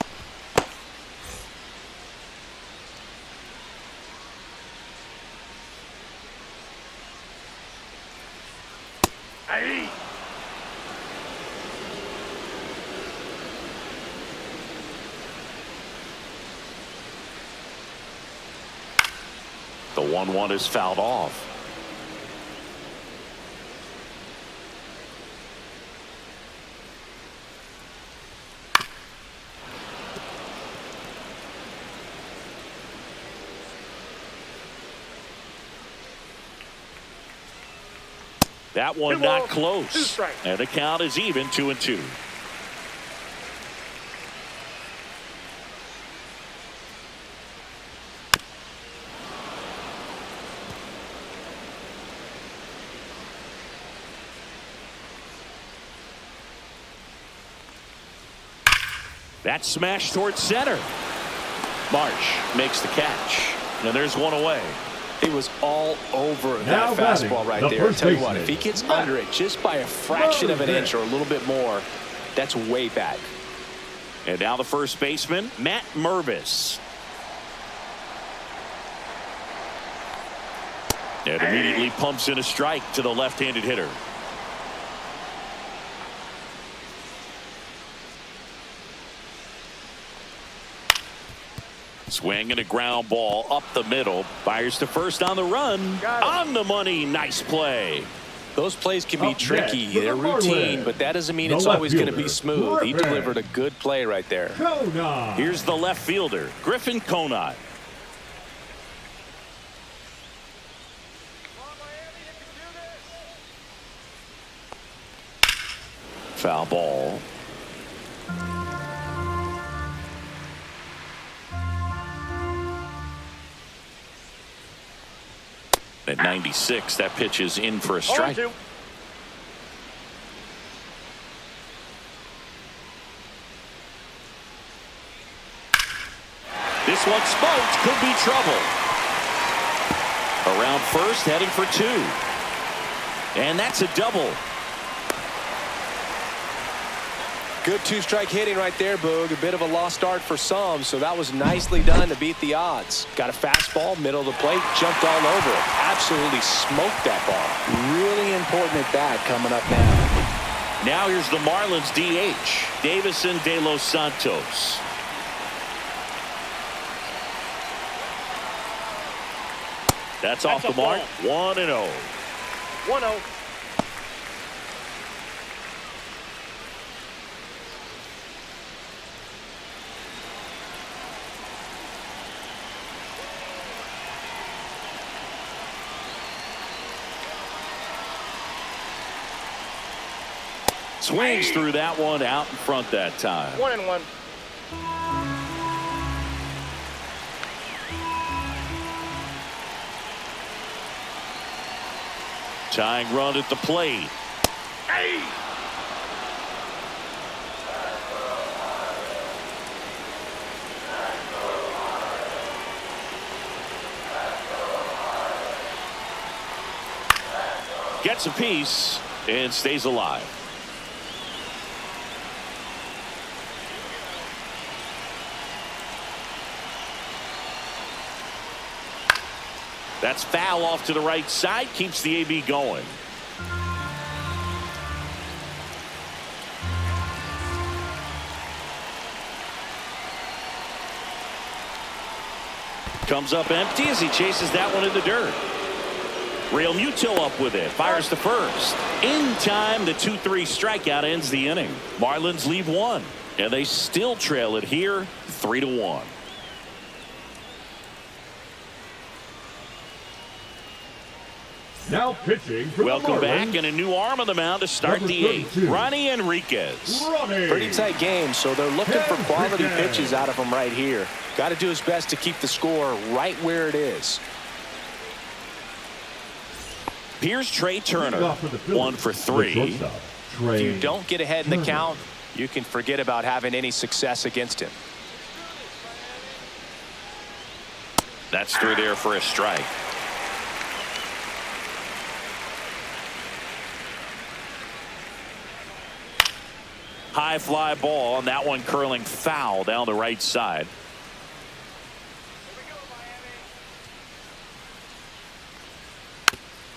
The 1-1 is fouled off. That one not close. And the count is even 2-2. That smash towards center. Marsh makes the catch. And there's one away. He was all over that fastball right there. I'll tell you what, if he gets under it just by a fraction of an inch or a little bit more, that's way back. And now the first baseman, Matt Mervis. And immediately pumps in a strike to the left-handed hitter. Swing and a ground ball up the middle. Fires to first on the run. On the money. Nice play. Those plays can be Up tricky. next for the They're routine, Marlins, but that doesn't mean the it's left always going to be fielder, smooth. He Griffin. delivered a good play right there. Kona. Here's the left fielder, Griffin Conant. Foul ball. At 96, that pitch is in for a strike. 0-2. This one smoked, could be trouble. Around first, heading for two. And that's a double. Good two-strike hitting right there, Boog. A bit of a lost start for some, so that was nicely done to beat the odds. Got a fastball, middle of the plate, jumped all over it. Absolutely smoked that ball. Really important at bat coming up now. Now here's the Marlins DH, Davison de los Santos. That's off the mark. 1-0. 1-0. Swings through that one, out in front that time. 1-1. Tying run at the plate. Gets a piece and stays alive. That's foul off to the right side. Keeps the AB going. Comes up empty as he chases that one in the dirt. Real Muto up with it. Fires to first. In time, the 2-3 strikeout ends the inning. Marlins leave one. And they still trail it here 3-1. Now pitching for Welcome the back, Marlins, and a new arm on the mound to start Number the eighth. 32. Ronnie Enriquez. Ronnie. Pretty tight game, so they're looking for quality Enriquez. pitches out of him right here. Got to do his best to keep the score right where it is. Here's Trey Turner. Leading off for the Phillies, 1 for the 3. shortstop, Trey If you don't get ahead in the Turner. count, you can forget about having any success against him. That's through there for a strike. High fly ball, and that one curling foul down the right side.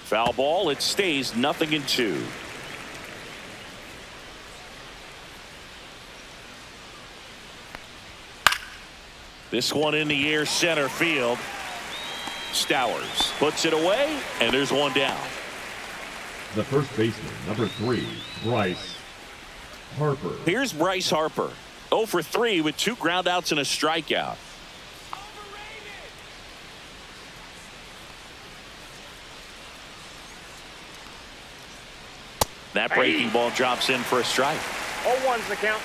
Foul ball. It stays 0-2. This one in the air, center field. Stowers puts it away, and there's one down. The first baseman, number 3, Bryce Harper. Here's Bryce Harper. 0 for 3 with 2 groundouts and a strikeout. That breaking ball drops in for a strike. 0-1's the count.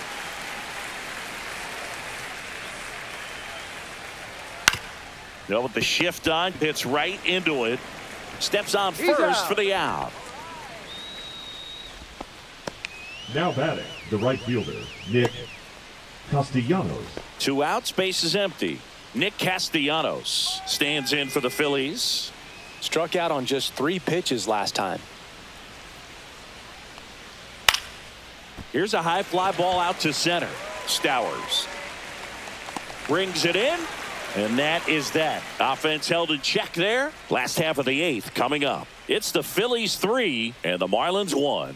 Now with the shift on, hits right into it. Steps on He's first out. for the out. Now batting, the right fielder, Nick Castellanos. 2 outs, base is empty. Nick Castellanos stands in for the Phillies. Struck out on just 3 pitches last time. Here's a high fly ball out to center. Stowers brings it in, and that is that. Offense held in check there. Last half of the 8th coming up. It's the Phillies 3 and the Marlins 1.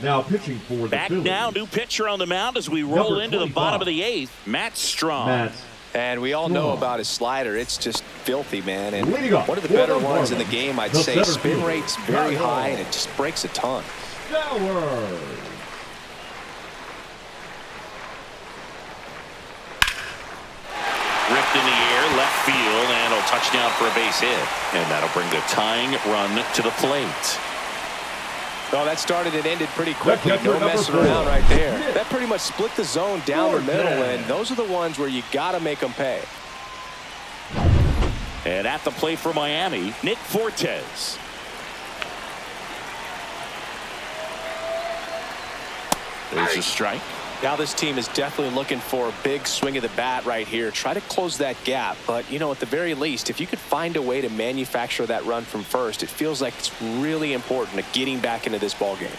Now pitching for the Back Phillies. now, new pitcher on the mound as we roll Number into the 25. bottom of the 8th. Matt Strong. Matt And we all know Strong. about his slider. It's just filthy, man. And Leading off one of the for better the ones in the Marlins, game, I'd the say. center Spin fielder, rate's very Kyle high, and it just breaks a ton. Bauer. Ripped in the air, left field, and a touchdown for a base hit. And that'll bring the tying run to the plate. Oh, that started and ended pretty quickly. catcher, No number messing 4. around right there. Nick. That pretty much split the zone down the middle, Fortes. and those are the ones where you got to make them pay. And at the plate for Miami, Nick Fortes. There's a strike. Now this team is definitely looking for a big swing of the bat right here. Try to close that gap. But, you know, at the very least, if you could find a way to manufacture that run from first, it feels like it's really important to getting back into this ball game.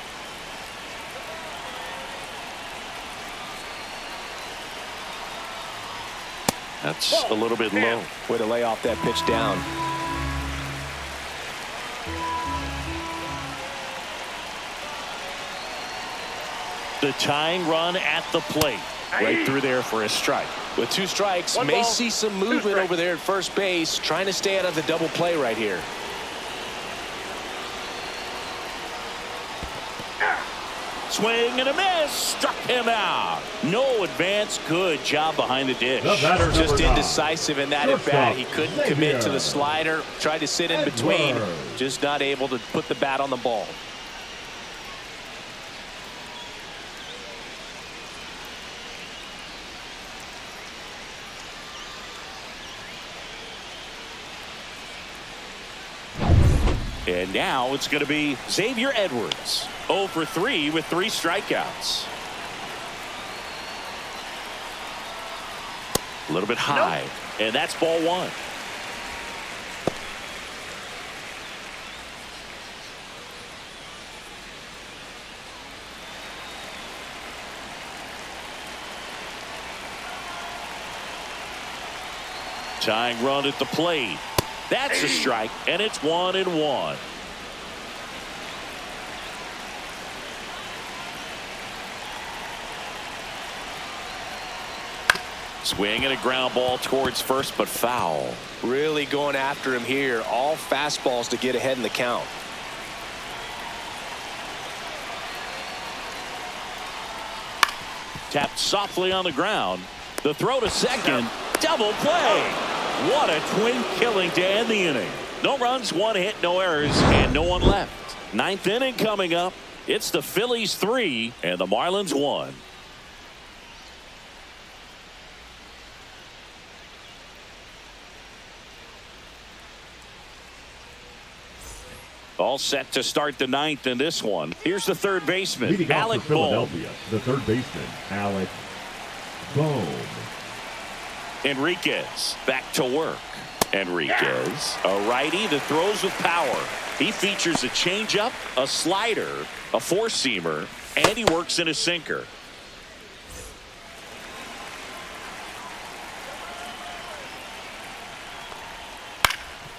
That's a little bit low. Way to lay off that pitch down. The tying run at the plate. Right through there for a strike. With 2 strikes, One may ball, see some 2 movement strikes. over there at first base, trying to stay out of the double play right here. Swing and a miss. Struck him out. No advance. Good job behind the dish. The batter, Just number 9. indecisive in that at Shortstop, bat. He couldn't commit to Xavier. the slider. Tried to sit in between. Edwards. Just not able to put the bat on the ball. And now it's going to be Xavier Edwards. 0 for 3 with 3 strikeouts. A little bit high. And that's ball 1. Tying run at the plate. That's a strike, and it's 1-1. Swing and a ground ball towards first, but foul. Really going after him here. All fastballs to get ahead in the count. Tapped softly on the ground. The throw to second. Double play. What a twin killing to end the inning. No runs, 1 hit, no errors, and no one left. 9th inning coming up. It's the Phillies 3 and the Marlins 1. All set to start the 9th in this one. Here's the third baseman, Leading off Alec for Bohm. Philadelphia, the third baseman, Alec Bohm. Enriquez back to work. Enriquez, a righty that throws with power. He features a changeup, a slider, a four-seamer, and he works in a sinker.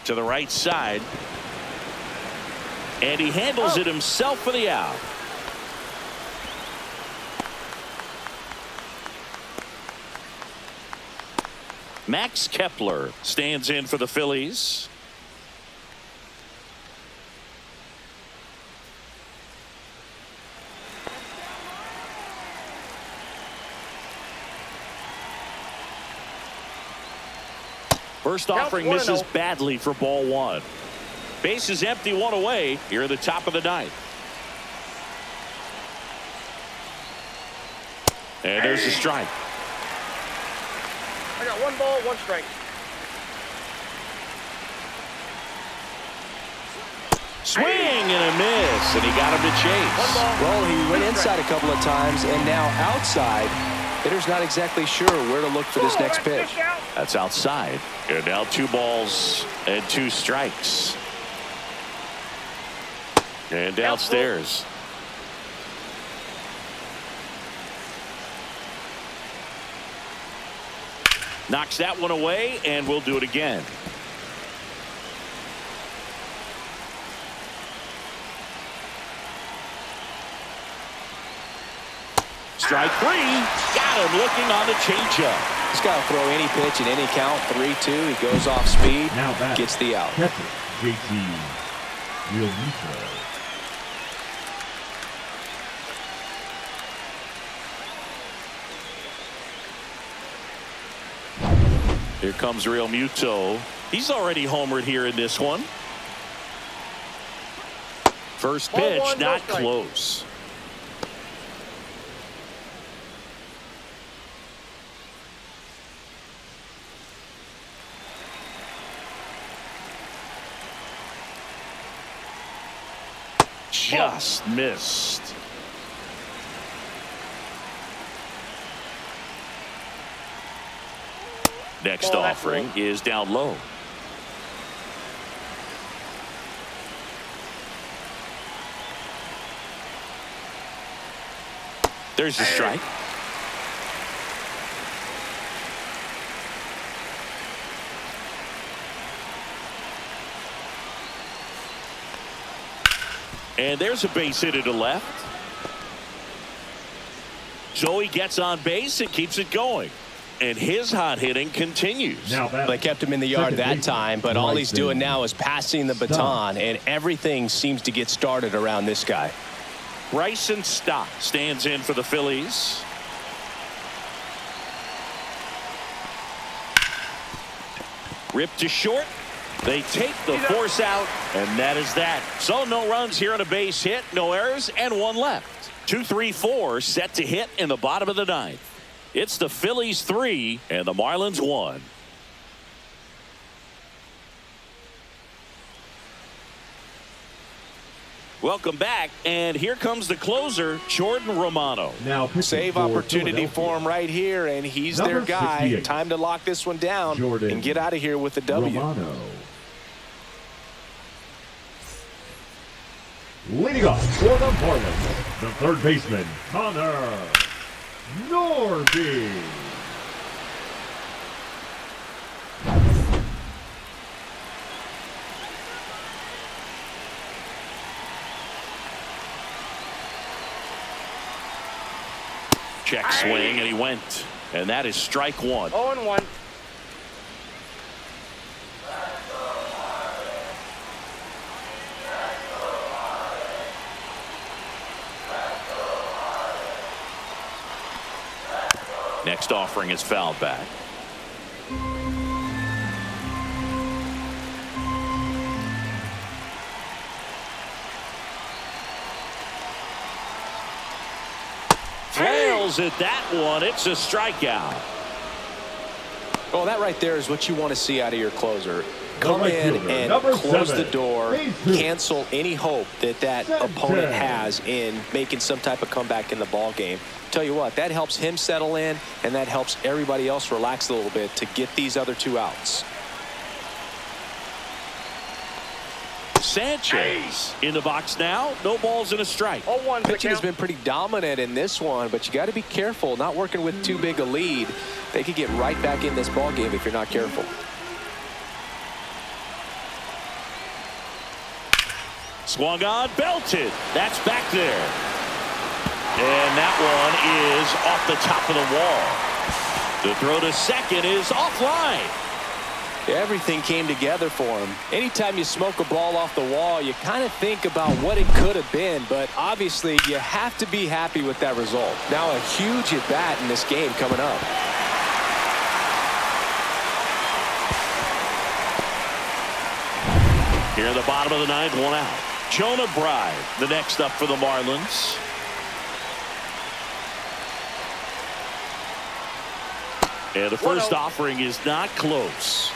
To the right side. And he handles it himself for the out. Max Kepler stands in for the Phillies. First offering misses badly for ball 1. Base is empty, 1 away here at the top of the 9th. And there's a strike. I got 1 ball, 1 strike. Swing and a miss, and he got him to chase. Well, he went inside a couple of times, and now outside. Hitter's not exactly sure where to look for this next pitch. That's outside. And now 2 balls and 2 strikes. And downstairs. Knocks that one away, and we'll do it again. Strike three. Got him looking on the changeup. He's got to throw any pitch in any count. 3-2. He goes off speed. Now back. Gets the out. Catcher, JT Realmuto. Here comes Realmuto. He's already homered here in this one. First pitch, not close. Just missed. Next offering is down low. There's the strike. And there's a base hit to left. So he gets on base and keeps it going. And his hot hitting continues. They kept him in the yard that time, but all he's doing now is passing the baton, and everything seems to get started around this guy. Bryson Stott stands in for the Phillies. Ripped to short. They take the force out, and that is that. So no runs here on a base hit, no errors, and one left. 2-3-4 set to hit in the bottom of the ninth. It's the Phillies 3 and the Marlins 1. Welcome back, and here comes the closer, Jordan Romano. Now save opportunity for him right here, and he's their guy. Time to lock this one down and get out of here with the W. Romano. Leading off for the Marlins, the third baseman, Connor Norby. Check swing, and he went. And that is strike one. 0-1. Next offering is fouled back. Flails at that one. It's a strikeout. Well, that right there is what you want to see out of your closer. Come in and close the door, cancel any hope that that opponent has in making some type of comeback in the ball game. Tell you what, that helps him settle in, and that helps everybody else relax a little bit to get these other two outs. Sanchez in the box now. No balls and a strike. 0-1. Pitching has been pretty dominant in this one, but you got to be careful. Not working with too big a lead. They could get right back in this ball game if you're not careful. Swung on, belted. That's back there. And that one is off the top of the wall. The throw to second is offline. Everything came together for him. Anytime you smoke a ball off the wall, you kind of think about what it could have been, but obviously you have to be happy with that result. Now a huge at bat in this game coming up. Here in the bottom of the ninth, one out. Jonah Bride, the next up for the Marlins. And the first offering is not close.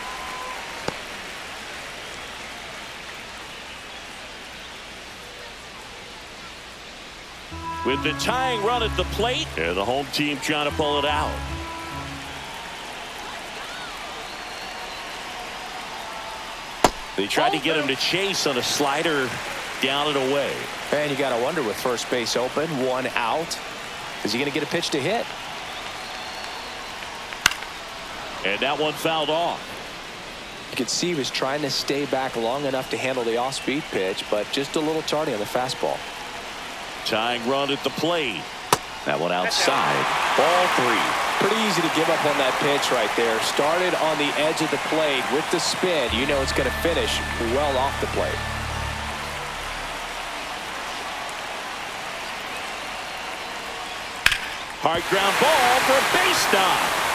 With the tying run at the plate, and the home team trying to pull it out. They tried to get him to chase on a slider down and away. And you got to wonder, with first base open, one out, is he going to get a pitch to hit? And that one fouled off. You could see he was trying to stay back long enough to handle the off-speed pitch, but just a little tardy on the fastball. Tying run at the plate. That one outside. Ball 3. Pretty easy to give up on that pitch right there. Started on the edge of the plate with the spin. You know it's going to finish well off the plate. Hard ground ball for a base knock.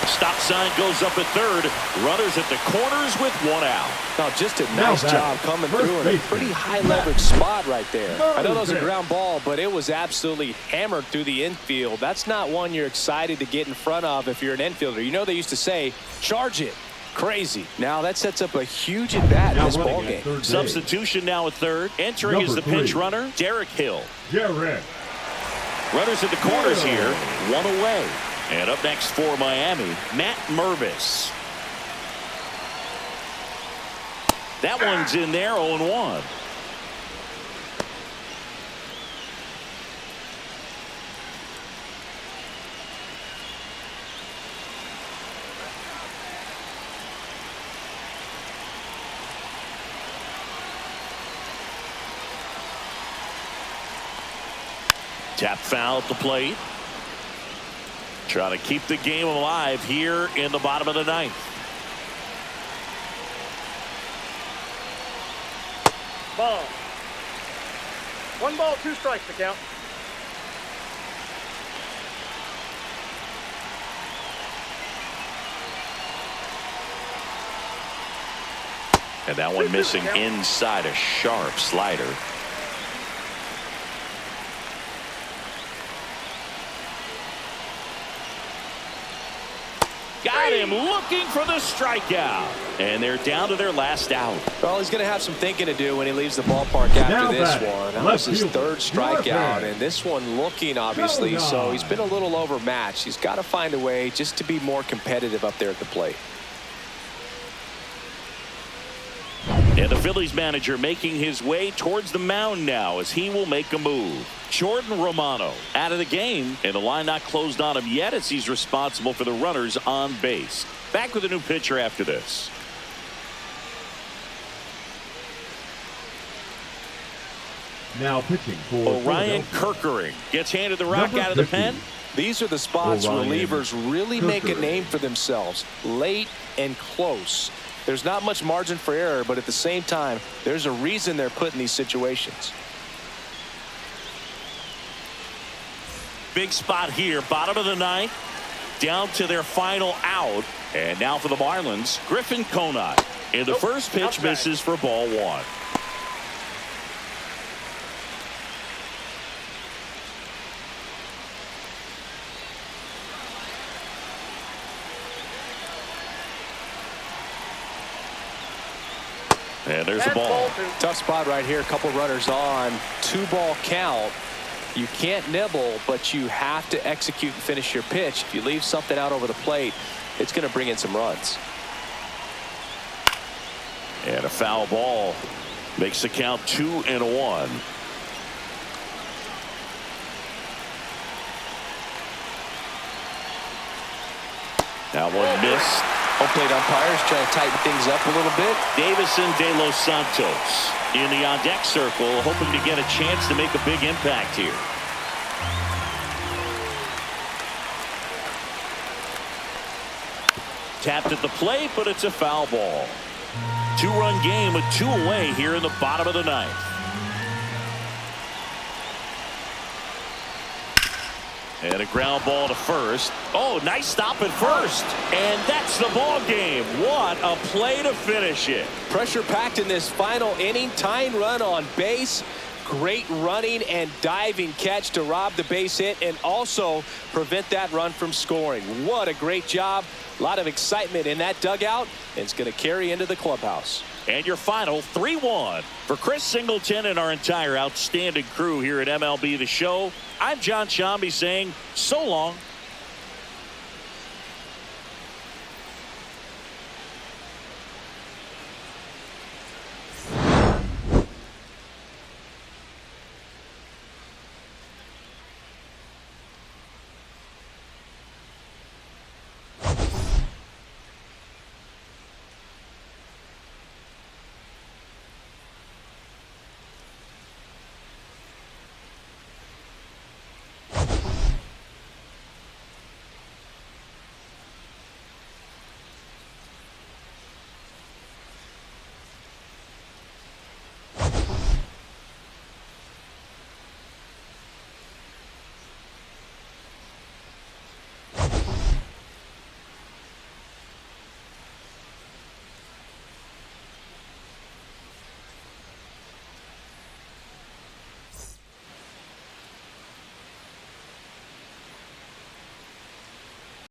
Stop sign goes up at third. Runners at the corners with 1 out. Now just a nice job coming through in a pretty high leverage spot right there. I know that was a ground ball, but it was absolutely hammered through the infield. That's not one you're excited to get in front of if you're an infielder. You know they used to say, charge it. Crazy. Now that sets up a huge at bat in this ball game. Substitution now at third. Entering is the pinch runner, Derek Hill. Runners at the corners here. 1 away. And up next for Miami, Matt Mervis. That one's in there, 0-1. Tap foul at the plate. Trying to keep the game alive here in the bottom of the 9th. Ball. 1 ball, 2 strikes to count. And that one missing inside, a sharp slider. Got him looking for the strikeout. And they're down to their last out. Well, he's going to have some thinking to do when he leaves the ballpark after this one. That was his 3rd strikeout, and this one looking, obviously, so he's been a little overmatched. He's got to find a way just to be more competitive up there at the plate. And the Phillies manager making his way towards the mound now as he will make a move. Jordan Romano out of the game, and the line not closed on him yet as he's responsible for the runners on base. Back with a new pitcher after this. Now pitching for Orion Kirkering gets handed the rock out of the pen. These are the spots relievers really make a name for themselves. Late and close. There's not much margin for error, but at the same time, there's a reason they're put in these situations. Big spot here, bottom of the 9th, down to their final out. And now for the Marlins, Griffin Conant. And the first pitch misses for ball 1. And there's a ball. Tough spot right here. A couple runners on. 2-ball count. You can't nibble, but you have to execute and finish your pitch. If you leave something out over the plate, it's going to bring in some runs. And a foul ball makes the count 2-1. That one missed. Home plate umpires trying to tighten things up a little bit. Davison De Los Santos in the on-deck circle, hoping to get a chance to make a big impact here. Tapped at the plate, but it's a foul ball. 2-run game with 2 away here in the bottom of the 9th. And a ground ball to first. Oh, nice stop at first. And that's the ball game. What a play to finish it. Pressure packed in this final inning. Tying run on base. Great running and diving catch to rob the base hit and also prevent that run from scoring. What a great job. A lot of excitement in that dugout, and it's going to carry into the clubhouse. And your final 3-1 for Chris Singleton and our entire outstanding crew here at MLB The Show. I'm John Shambi saying so long.